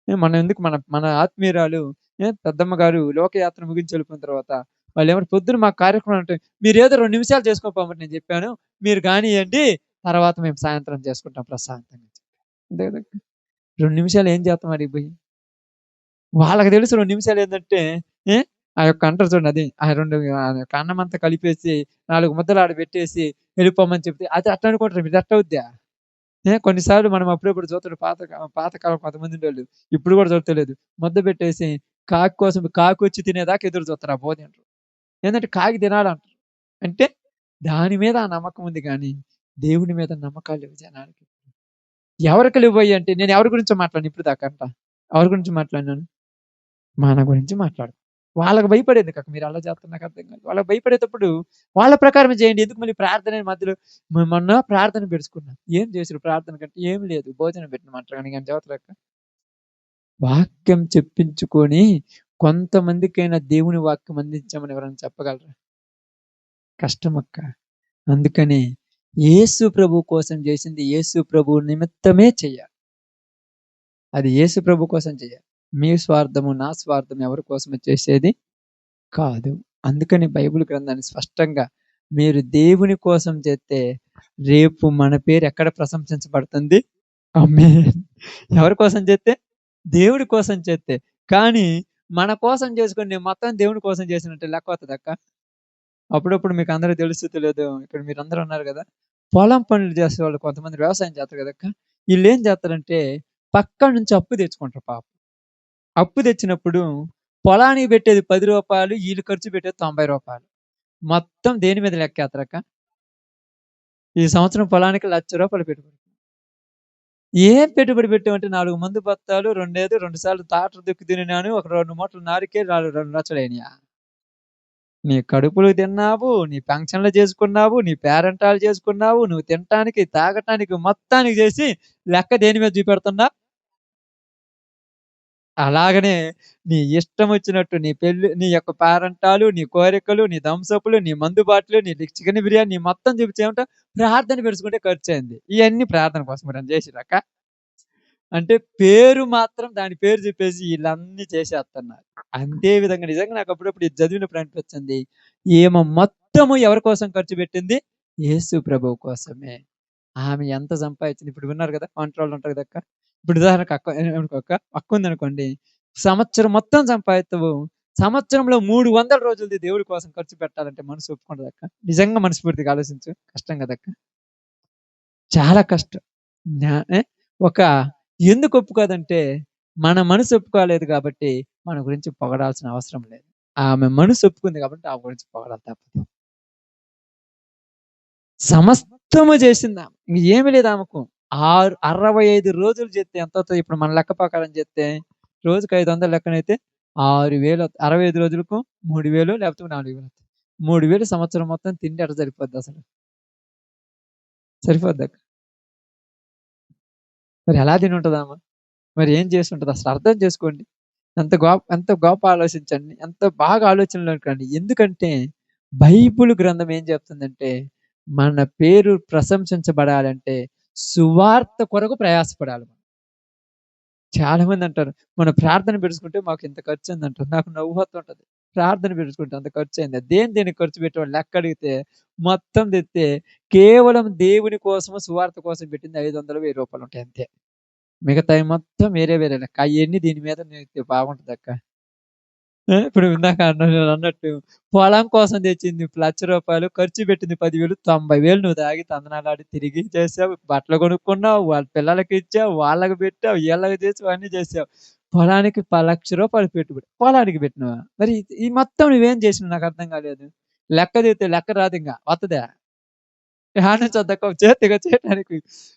మనం ఎందుకు మన మన ఆత్మీయురాలు పెద్దమ్మ గారు లోకయాత్ర ముగించి వెళ్ళిపోయిన తర్వాత వాళ్ళేమో పొద్దున మా కార్యక్రమం అంటే మీరేదో 2 నిమిషాలు చేసుకోపోమని నేను చెప్పాను. మీరు గానియ్యండి. తర్వాత మేము సాయంత్రం చేసుకుంటాం ప్రశాంతంగా. అంతే కదా! 2 నిమిషాలు ఏం చేస్తాం ఆడికి పోయి? వాళ్ళకి తెలుసు 2 నిమిషాలు ఏందంటే ఏ ఆ యొక్క అంటారు చూడండి అది. ఆ 2 ఆ యొక్క అన్నమంతా కలిపేసి 4 ముద్దలు ఆడ పెట్టేసి వెళ్ళిపోమని చెప్తే అది అట్లా అనుకుంటారు. ఇది అట్టవుద్దా? కొన్నిసార్లు మనం అప్పుడప్పుడు చూస్తుంటే పాతకాలం కొంతమందుండోళ్ళు ఇప్పుడు కూడా చూడలేదు. ముద్ద పెట్టేసి కాకొచ్చి తినేదాకా ఎదురు చూస్తారు ఆ భోజనంలో. ఏందంటే కాకి తినాలంటారు. అంటే దాని మీద ఆ నమ్మకం ఉంది గానీ, దేవుని మీద నమ్మకాలు లేవు జనాలకి. ఎవరికి లేవయ్యి అంటే నేను ఎవరి గురించో మాట్లాడను ఇప్పుడు దాకా అంట. ఎవరి గురించి మాట్లాడినాను? మన గురించి మాట్లాడు. వాళ్ళకి భయపడేది కాక మీరు అలా చేస్తున్నారు నాకు అర్థం కాదు. వాళ్ళకి భయపడేటప్పుడు వాళ్ళ ప్రకారమే చేయండి. ఎందుకు మళ్ళీ ప్రార్థన మధ్యలో మొన్న ప్రార్థన పెట్టుకున్నాం. ఏం చేసిర్రు ప్రార్థన కంటే? ఏం లేదు. భోజనం పెట్టినమంటారు గాని చెబుతలేక. వాక్యం చెప్పించుకొని కొంతమందికైనా దేవుని వాక్యం అందించామని ఎవరైనా చెప్పగలరా? కష్టమక్క. అందుకని యేసు ప్రభు కోసం చేసింది యేసు ప్రభు నిమిత్తమే చెయ్యాలి. అది యేసు ప్రభు కోసం చెయ్యాలి. మీ స్వార్థము, నా స్వార్థం ఎవరి కోసమో చేసేది కాదు. అందుకని బైబిల్ గ్రంథాన్ని స్పష్టంగా మీరు దేవుని కోసం చేస్తే రేపు మన పేరు ఎక్కడ ప్రశంసించబడుతుంది? ఆమేన్. ఎవరి కోసం చేస్తే? దేవుడి కోసం చేస్తే. కానీ మన కోసం చేసుకొని నేను మొత్తం దేవుని కోసం చేసినట్టు లెక్క వత్తదక్క? అప్పుడప్పుడు మీకు అందరికి తెలుసో తెలీదో ఇక్కడ మీరందరూ ఉన్నారు గదా! పొలం పనులు చేసేవాళ్ళు కొంతమంది వ్యవసాయం చేస్తారు గదక్క! ఈళ్ళేం చేస్తారంటే పక్కన నుంచి అప్పు తెచ్చుకుంటారు పాపం. అప్పు తెచ్చినప్పుడు పొలానికి పెట్టేది రూ. 10 ఈళ్ళు ఖర్చు పెట్టేది రూ. 90. మొత్తం దేని మీద లెక్కేత్తరక్క? ఈ సంవత్సరం పొలానికి రూ. 1,00,000 పెట్టుబడి. ఏం పెట్టుబడి పెట్టామంటే 4 మందు బత్తాలు, 2 సార్లు టాటర్ దుక్కి దున్నినాను. ఒక 2 మూటలు నారికే 2 లక్షలయినియా? నీ కడుపులు తిన్నావు, నీ ఫంక్షన్‌లు చేసుకున్నావు, నీ పేరంటాలు చేసుకున్నావు, నువ్వు తినటానికి, తాగటానికి మొత్తానికి చేసి లెక్క దేని మీద చూపెడుతున్నా? అలాగనే నీ ఇష్టమొచ్చినట్టు నీ పెళ్లి నీ యొక్క పేరంటాలు, నీ కోరికలు, నీ థమ్సప్‌లు, నీ మందు బాటలు, నీ చికెన్ బిర్యానీ నీ మొత్తం చూపించి ఏమంటావు? ప్రార్థన పెట్టుకుంటే ఖర్చయింది. ఇయన్నీ ప్రార్థన కోసం ఎవరైనా చేసిర్రక్క? అంటే పేరు మాత్రం దాని పేరు చెప్పేసి ఈళ్ళన్నీ చేసేత్తన్నారు. అంతే విధంగా నిజంగా నాకు అప్పుడప్పుడు ఇది చదివినప్పుడు అనిపించింది. ఈమె మొత్తము ఎవరి కోసం ఖర్చు పెట్టింది? యేసు ప్రభువు కోసమే. ఆమె ఎంత సంపాదించింది ఇప్పుడు విన్నారు కదా! వంటోళ్ళు ఉంటారు కదక్క. ఇప్పుడు ఉదాహరణకు అక్క ఉందనుకోండి. సంవత్సరం మొత్తం సంపాదిత్తవు. సంవత్సరంలో 300 రోజులది దేవుడి కోసం ఖర్చు పెట్టాలంటే మనసు ఒప్పుకుంటదక్క? నిజంగా మనస్ఫూర్తిగా ఆలోచించు. కష్టం కదక్క! చాలా కష్టం. ఏ ఒక ఎందుకు ఒప్పుకోదంటే మన మనసు ఒప్పుకోలేదు కాబట్టి మన గురించి పొగడాల్సిన అవసరం లేదు. ఆమె మనసు ఒప్పుకుంది కాబట్టి ఆమె గురించి పొగడాలి తప్పదు. సమస్తము చేసిందామె. ఇంక ఏమి లేదు ఆమెకు. 65 రోజులు చేస్తే ఎంతవుతది? ఇప్పుడు మన లెక్క ప్రకారం చేస్తే రోజుకి 500 లెక్కనైతే 6,000 65 రోజులకు 3,000 లేకపోతే 4,000 3,000 సంవత్సరం మొత్తం తిండి ఎట్ట సరిపోద్దసలు? సరిపోద్దక్క? మరి ఎలా తినుంటదామె? మరి ఏం చేసుంటది? అసలు అర్థం చేసుకోండి. ఎంత గొప్ప ఆలోచించండి. ఎంత బాగా ఆలోచనలోకి రండి. ఎందుకంటే బైబిల్ గ్రంథం ఏం చెప్తుందంటే మన పేరు ప్రశంసించబడాలంటే సువార్త కొరకు ప్రయాసపడాలి. చాలా మంది అంటారు మనం ప్రార్థన పెట్టుకుంటే మాకు ఇంత ఖర్చయిందంటారు. నాకు నవ్వు వస్తుంటది. ప్రార్థన పెట్టుకుంటే అంత ఖర్చయిందా? దేనికి ఖర్చు పెట్టేవాళ్ళు లెక్క అడిగితే మొత్తం తెత్తే కేవలం దేవుని కోసము సువార్త కోసం పెట్టింది 500, 1000 ఉంటాయి అంతే. మిగతాయి మొత్తం వేరే లెక్క. అయన్నీ దీని మీద బాగుంటదక్క. ఇప్పుడు ఇందాక నేనన్నట్టు పొలం కోసం తెచ్చింది రూ. 1,00,000 ఖర్చు పెట్టింది 10,000 90,000 నువ్వు తాగి తందనాలాడి తిరిగి చేసావు. బట్టలు కొనుక్కున్నావు, వాళ్ళ పిల్లలకిచ్చావు, వాళ్ళకి పెట్టావు, ఈళ్ళకి చేసావు, అన్నీ చేసావు. పొలానికి రూ. 1,00,000 పెట్టుబడి. పొలానికి పెట్టినవా? మరి ఈ మొత్తం నువ్వేం చేసినావు నాకర్థం కాలేదు. లెక్క తీస్తే లెక్క రాదింక. వత్తదా? ఏడనుంచి వద్దక్క చేత్తిగా చేయటానికి.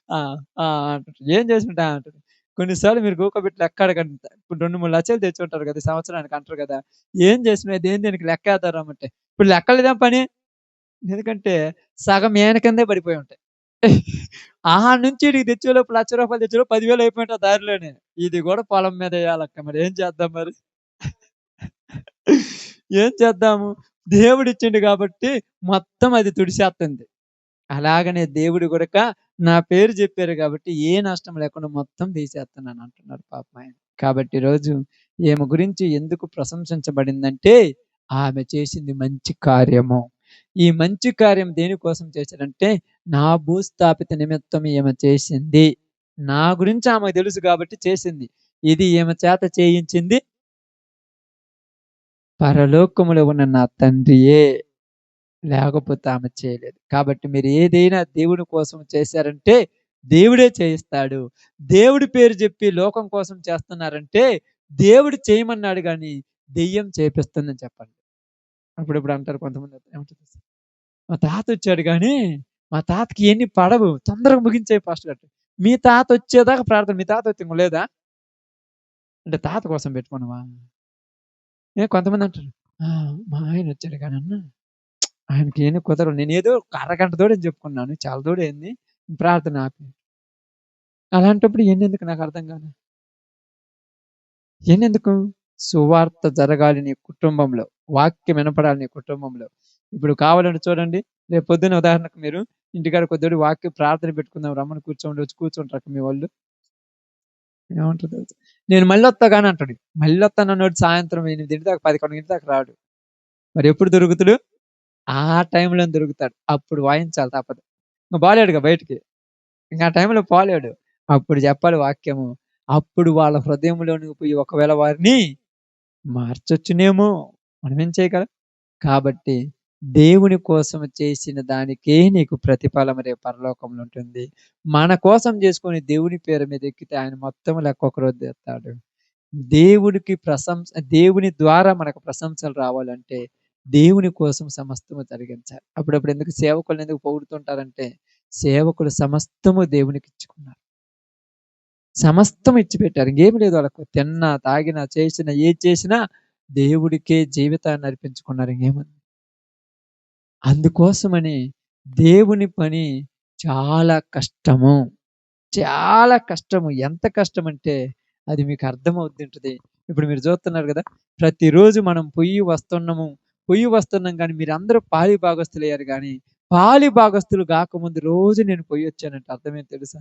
ఆ! ఆ! అంటుంటది. ఏం చేసుంటా అంటది. కొన్ని సార్లు మీరు గూకబెట్టి లెక్క అడగండి. ఇప్పుడు 2, 3 లక్షలు తెచ్చుంటారు గదా! సంవత్సరానికి అంటారు గదా! ఏం చేసినవు? దేనికి లెక్కేద్దారమ్మంటే, ఇప్పుడు లెక్కలేదేం పని? ఎందుకంటే సగం ఈయన కిందే పడిపోయి ఉంటాయి. ఆడ నుంచి ఈడికి తెచ్చేలోపు రూ. 1,00,000 తెచ్చేలోపు 10,000 అయిపోయుంటాయి దారిలోనే. ఇది గూడా పొలం మీద ఎయాలక్క. మరి ఏం చేద్దాం మరి? ఏం చేద్దాము? దేవుడిచ్చిండు గాబట్టి మొత్తం అది తుడిచేత్తంది. అలాగనే దేవుడు గూడక నా పేరు జెప్పారు గాబట్టి ఏ నష్టం లేకుండా మొత్తం తీసేత్తన్నాను అంటున్నాడు పాపం ఆయన. కాబట్టి ఈరోజు ఈమె గురించి ఎందుకు ప్రశంసించబడిందంటే ఆమె చేసింది మంచి కార్యము. ఈ మంచి కార్యం దేనికోసం చేశాడంటే నా భూస్థాపిత నిమిత్తం ఈమె చేసింది. నా గురించి ఆమెకు తెలుసు గాబట్టి చేసింది. ఇది ఈమె చేత చేయించింది పరలోకములో ఉన్న నా తండ్రియే. లేకపోతే ఆమె చేయలేదు. కాబట్టి మీరు ఏదైనా దేవుని కోసం చేశారంటే దేవుడే చేయిస్తాడు. దేవుడి పేరు చెప్పి లోకం కోసం చేస్తున్నారంటే దేవుడు చేయమన్నాడు గానీ దెయ్యం చేపిస్తుందని చెప్పండి. అప్పుడప్పుడు అంటారు కొంతమంది ఏమంటారు తెలుసా? మా తాతొచ్చాడు గానీ మా తాతకి ఇయన్నీ పడవు. తొందరగా ముగించేయి పాస్టర్ గారు. మీ తాతొచ్చేదాకా ప్రార్థన. మీ తాతొచ్చి ఇంక లేదా? అంటే తాత కోసం పెట్టుకున్నావా? కొంతమంది అంటారు, మా ఆయన వచ్చాడు కానన్నా ఆయనకి ఏమి కుదరవు. నేనేదో ఒక అరగంట దూడని చెప్పుకున్నాను. చాలా దూడేంది ప్రార్థన ఆపి. అలాంటప్పుడు ఎన్నెందుకు నాకు అర్థం కాదు. ఎన్నెందుకు? సువార్త జరగాలి నీ కుటుంబంలో. వాక్యం వినపడాలి నీ కుటుంబంలో. ఇప్పుడు కావాలంటే చూడండి, రేపు పొద్దున్న ఉదాహరణకు మీరు ఇంటికాడ కొద్దిగా వాక్య ప్రార్థన పెట్టుకుందాం రమ్మని కూర్చోండి, వచ్చి కూర్చుంటారు మీ వాళ్ళు. ఏమంటారు తెలుసా? నేను మళ్ళొత్తా గాని అంటాడు. మళ్ళొత్తానన్నోడు సాయంత్రం 8 దాకా 11 దాకా రాడు. మరి ఎప్పుడు దొరుకుతాడు? ఆ టైంలోనే దొరుకుతాడు. అప్పుడు వాయించాలి తప్పదు. ఇంక పోలేడుగా బయటికి. ఇంక ఆ టైంలో పోలేడు. అప్పుడు చెప్పాలి వాక్యము. అప్పుడు వాళ్ళ హృదయంలోనికి పోయి ఒకవేళ వారిని మార్చొచ్చునేమో. మనమేం చేయగలం? కాబట్టి దేవుని కోసం చేసిన దానికే నీకు ప్రతిఫలం రేపు పరలోకంలో ఉంటుంది. మన కోసం చేసుకొని దేవుని పేరు మీద ఎక్కితే ఆయన మొత్తం లెక్క ఒకరోజు తెస్తాడు. దేవుని ద్వారా మనకు ప్రశంసలు రావాలంటే దేవుని కోసం సమస్తము జరిగించాలి. అప్పుడప్పుడు ఎందుకు సేవకులను ఎందుకు పొగుడుతుంటారంటే సేవకులు సమస్తము దేవునికి ఇచ్చుకున్నారు. సమస్తం ఇచ్చిపెట్టారు. ఇంకేమి లేదు వాళ్ళకు. తిన్నా, తాగినా, చేసినా, ఏది చేసినా దేవుడికే జీవితాన్ని అర్పించుకున్నారు. ఇంకేముంది? అందుకోసమని దేవుని పని చాలా కష్టము. చాలా కష్టము. ఎంత కష్టమంటే అది మీకు అర్థమవుతుంటది. ఇప్పుడు మీరు చూస్తున్నారు కదా! ప్రతిరోజు మనం పొయ్యి వస్తున్నాం గానీ మీరందరూ పాలి భాగస్తులయ్యారు గానీ, పాలి భాగస్తులు గాకముందు రోజు నేను పొయ్యొచ్చానంటే అర్థమేంటి తెలుసా?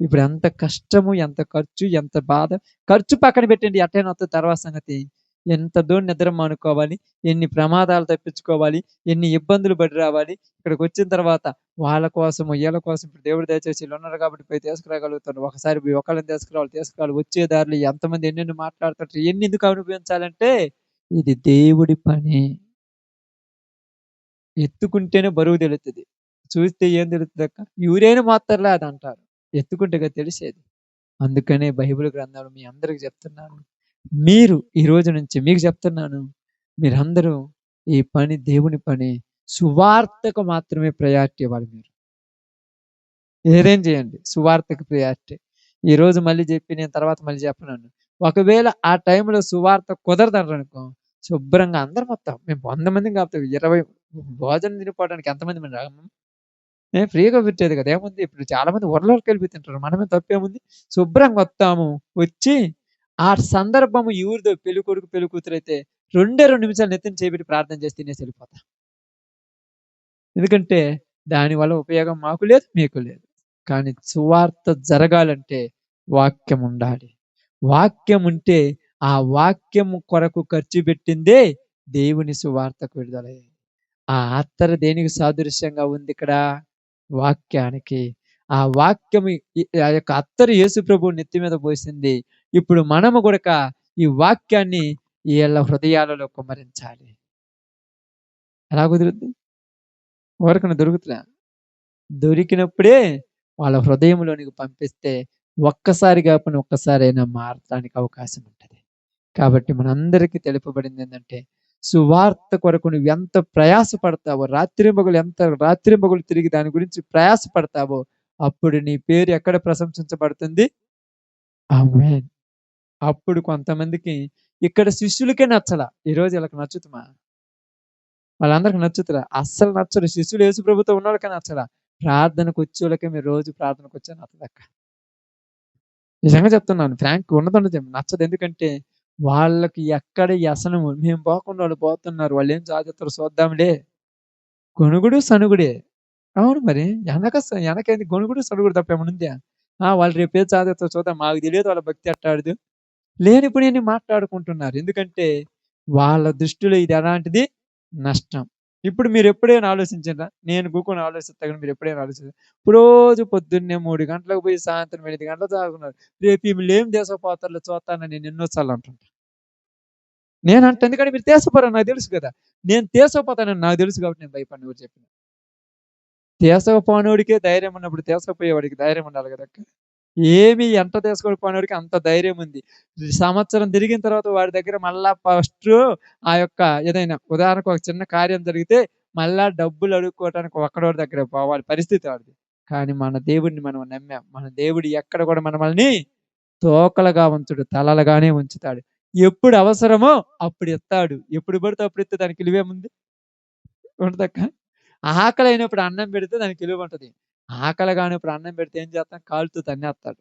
ఇప్పుడు ఎంత కష్టము, ఎంత ఖర్చు, ఎంత బాధ. ఖర్చు పక్కన పెట్టండి ఎట్టైనా వత్తది తర్వాత సంగతి. ఎంత దూరం నిద్ర మానుకోవాలి, ఎన్ని ప్రమాదాలు తప్పించుకోవాలి, ఎన్ని ఇబ్బందులు పడి రావాలి. ఇక్కడికొచ్చిన తర్వాత వాళ్ళ కోసము, ఈళ్ళ కోసం ఇప్పుడు దేవుడు దయచేసి ఈళ్ళున్నారు కాబట్టి పోయి తీసుకురాగలుగుతాను. ఒకసారి పోయి ఒకళ్ళని తీసుకురావాలి. వచ్చే దారిలో ఎంతమంది ఎన్నెన్ని మాట్లాడుతుంటారు. ఇయన్నీ ఎందుకు అనుభవించాలంటే ఇది దేవుడి పని. ఎత్తుకుంటేనే బరువు తెలుత్తది. చూస్తే ఏం తెలుత్తదక్క? యూరేను మోత్తరులే అదంటారు. ఎత్తుకుంటే కదా తెలిసేది. అందుకనే బైబిల్ గ్రంథాలు మీ అందరికి చెప్తున్నాను. మీరు ఈ రోజు నుంచి మీకు చెప్తున్నాను. మీరందరూ ఈ పని దేవుని పని సువార్తకు మాత్రమే ప్రయారిటీ ఇవ్వాలి మీరు. ఏదైనా చేయండి. సువార్తకు ప్రయారిటీ. ఈరోజు మళ్ళీ చెప్పి నేను తర్వాత మళ్ళీ చెప్పనను. ఒకవేళ ఆ టైంలో సువార్త కుదరదనుకో శుభ్రంగా అందరం వస్తాం. మేము 100 మందిని కాకపోతే 20 భోజనం తినిపోవడానికి ఎంతమంది మనం రాము? ఫ్రీగా పెట్టేది కదా! ఏముంది ఇప్పుడు చాలా మంది ఊర్లలోకెళ్ళిపోయి తింటారు. మనమే తప్పేముంది? శుభ్రంగా వత్తాము. వచ్చి ఆ సందర్భం ఎవరిదో పెళ్ళికొడుకు, పెళ్ళికూతురైతే 2 నిమిషాలు నెత్తిన చేయి ప్రార్థన చేసి తినేసి వెళ్ళిపోతాం. ఎందుకంటే దానివల్ల ఉపయోగం మాకు లేదు, మీకు లేదు. కానీ సువార్త జరగాలంటే వాక్యం ఉండాలి. వాక్యం ఉంటే ఆ వాక్యము కొరకు ఖర్చు పెట్టిందే దేవుని సువార్తకు విడుదలయ్యేది. ఆ అత్తరు దేనికి సాదృశ్యంగా ఉంది ఇక్కడ? వాక్యానికి. ఆ వాక్యము ఆ యొక్క అత్తరు యేసుప్రభువు నెత్తి మీద పోసింది. ఇప్పుడు మనము గూడక ఈ వాక్యాన్ని ఈళ్ళ హృదయాలలో కుమ్మరించాలి. ఎలా కుదురుద్ది? ఊరకనే దొరుకుతలే. దొరికినప్పుడే వాళ్ళ హృదయంలోనికి పంపిస్తే ఒక్కసారి కాకపోయినా ఒక్కసారైనా మారటానికి అవకాశం ఉంటది. కాబట్టి మనందరికీ తెలుపబడిందేందంటే సువార్త కొరకు నువ్వెంత ప్రయాసపడతావో, రాత్రింబగళ్ళు తిరిగి దాని గురించి ప్రయాసపడతావో అప్పుడు నీ పేరు ఎక్కడ ప్రశంసించబడుతుంది? ఆమేన్. అప్పుడు కొంతమందికి ఇక్కడ శిష్యులకే నచ్చలా. ఈరోజు ఈళ్ళకి నచ్చుతమా? వాళ్ళందరికి నచ్చుతదా? అస్సలు నచ్చరు. శిష్యులు యేసు ప్రభుతో ఉన్నోళ్ళకే నచ్చలా. ప్రార్థనకొచ్చోళ్ళకే మీరు రోజు ప్రార్థనకొచ్చా నచ్చదక్క. నిజంగా చెప్తున్నాను. ఫ్రాంక్ ఉన్నదున్నది నచ్చదు. ఎందుకంటే వాళ్ళకి ఎక్కడ వ్యసనము. మేము పోకుండా వాళ్ళు పోతున్నారు. వాళ్ళేం సాధిత్తరో చూద్దాంలే. గొణుగుడు, సణుగుడే. అవును మరి. ఎనకేంది గొణుగుడు, సణుగుడు తప్ప ఏమన్నా ఉందా? వాళ్ళు రేపేం సాధిత్తరో చూద్దాం. మాకు తెలియదు వాళ్ళ భక్తి ఎట్టాడిదో. లేనిపోనియన్ని మాట్లాడుకుంటున్నారు. ఎందుకంటే వాళ్ళ దృష్టిలో ఇది ఎలాంటిది? నష్టం. ఇప్పుడు మీరెప్పుడైనా ఆలోచించారా? నేను కూకొని ఆలోచిస్తా గాని మీరెప్పుడైనా ఆలోచించారా? రోజు పొద్దున్నే 3 గంటలకు పోయి సాయంత్రం 8 గంటలకు చదువుకున్నారు. రేపు ఈళ్ళేం తీసుకుపోతారో చూస్తానని నేను ఎన్నో సార్లు అంటుంటా. నేనంట ఎందుకంటే మీరు తీసుకుపోరని నాకు తెలుసు కదా! నేను తీసుకుపోతానని నాకు తెలుసు కాబట్టి నేను భయపడను ఎవరు చెప్పినా. తీసుకుపోనోడికే ధైర్యం ఉన్నప్పుడు తీసుకుపోయేవాడికి ధైర్యం ఉండాలి కదక్క! ఏమి ఎంట తీసుకొని అంత ధైర్యం ఉంది. సంవత్సరం తిరిగిన తర్వాత వాడి దగ్గర మళ్ళా ఫస్టు ఆ యొక్క ఏదైనా ఉదాహరణకు ఒక చిన్న కార్యం జరిగితే మళ్ళా డబ్బులు అడుక్కోవటానికి ఒక్కడోడి దగ్గరకి పోవాలి పరిస్థితి వాడిది. కానీ మన దేవుడిని మనం నమ్మాం. మన దేవుడు ఎక్కడ కూడా మనల్ని తోకలుగా ఉంచుడు, తలలుగానే ఉంచుతాడు. ఎప్పుడు అవసరమో అప్పుడు ఇస్తాడు. ఎప్పుడు పడితే అప్పుడు ఇస్తే దానికి విలువేముంది? ఉంటదక్క. ఆకలైనప్పుడు అన్నం పెడితే దానికి విలువుంటది. ఆకలి కానప్పుడు అన్నం పెడితే ఏం చేస్తాం? కాలుతో తన్నేస్తాడు.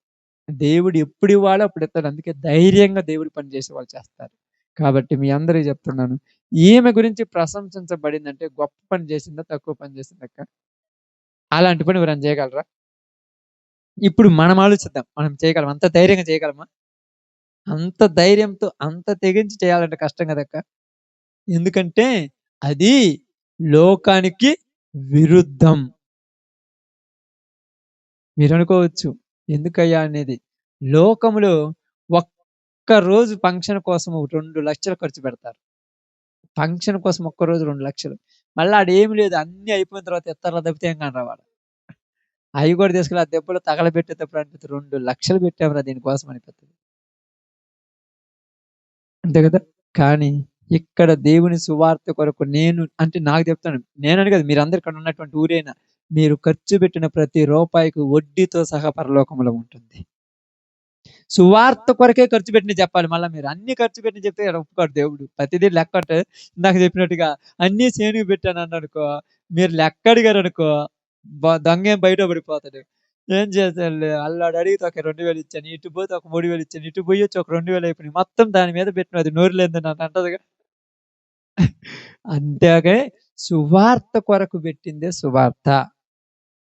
దేవుడు ఎప్పుడు ఇవ్వాలో అప్పుడు ఇస్తాడు. అందుకే ధైర్యంగా దేవుడు పని చేసేవాళ్ళు చేస్తారు. కాబట్టి మీ అందరికి చెప్తున్నాను. ఈమె గురించి ప్రశంసించబడిందంటే గొప్ప పని చేసిందా? తక్కువ పని చేసిందక్క? అలాంటి పని ఎవరైనా చేయగలరా? ఇప్పుడు మనం ఆలోచిద్దాం. మనం చేయగలమా? అంత ధైర్యంగా చేయగలమా? అంత ధైర్యంతో అంత తెగించి చేయాలంటే కష్టం కదక్క. ఎందుకంటే అది లోకానికి విరుద్ధం. మీరనుకోవచ్చు ఎందుకయ్యా అనేది. లోకములో ఒక్క రోజు ఫంక్షన్ కోసం 2,00,000 ఖర్చు పెడతారు. ఫంక్షన్ కోసం ఒక్కరోజు 2,00,000. మళ్ళా ఆడేమి లేదు. అన్నీ అయిపోయిన తర్వాత ఇత్తార్లు తప్పితే ఏం కనరా వాడు. అయి కూడా తీసుకెళ్ళి ఆ దెబ్బలో తగలబెట్టేటప్పుడు అనిపిత్తది 2,00,000 పెట్టాంరా దీనికోసం అనిపిత్తది. అంతే కదా! కానీ ఇక్కడ దేవుని సువార్త కొరకు నేను అంటే నాకు చెప్తాను. నేనని కాదు మీరందరూ ఇక్కడ ఉన్నటువంటి ఊరైనా మీరు ఖర్చు పెట్టిన ప్రతి రూపాయికి వడ్డీతో సహా పరలోకంలో ఉంటుంది. సువార్త కొరకే ఖర్చు పెట్టినయి చెప్పాలి మళ్ళా మీరు. అన్నీ ఖర్చు పెట్టినయి చెప్తే ఈడ ఒప్పుకోడు దేవుడు. ప్రతిదీ లెక్కంటే ఇందాక చెప్పినట్టుగా అన్నీ చేనుకి పెట్టానన్నాడనుకో, మీరు లెక్క అడిగారనుకో దొంగేం బయట పడిపోతాడు. ఏం చేశానులే ఆళ్ళాడు అడిగితే ఒక 2,000 ఇచ్చాను. ఇటు పోతే ఒక 3,000 ఇచ్చాను. ఇటు పోయొచ్చి ఒక 2,000 అయిపోయినాయి. మొత్తం దాని మీద పెట్టినవు అది నోరు లేనిది నన్ను అంటదిగా. అంతేగే సువార్త కొరకు పెట్టిందే సువార్త.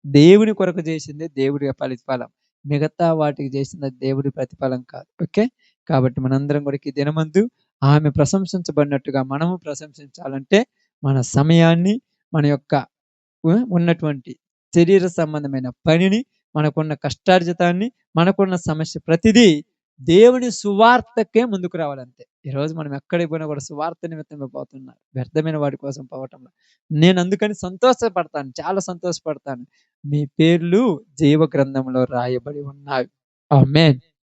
దేవుని కొరకు చేసిందే దేవుడి ప్రతిఫలం. మిగతా వాటికి చేసింది దేవుడి ప్రతిఫలం కాదు. ఓకే. కాబట్టి మనందరం కూడా ఈ దినమందు ఆమె ప్రశంసించబడినట్టుగా మనము ప్రశంసించాలంటే మన సమయాన్ని, మన యొక్క ఉన్నటువంటి శరీర సంబంధమైన పనిని, మనకున్న కష్టార్జితాన్ని, మనకున్న సమస్య ప్రతిదీ దేవుని సువార్తకే ముందుకు రావాలంతే. ఈరోజు మనం ఎక్కడికి పోయినా కూడా సువార్త నిమిత్తమే పోతున్నారు. వ్యర్థమైన వాటి కోసం పోవటంలా. నేను అందుకని సంతోషపడతాను. చాలా సంతోషపడతాను. మీ పేర్లు జీవ గ్రంథంలో రాయబడి ఉన్నాయి. ఆమేన్.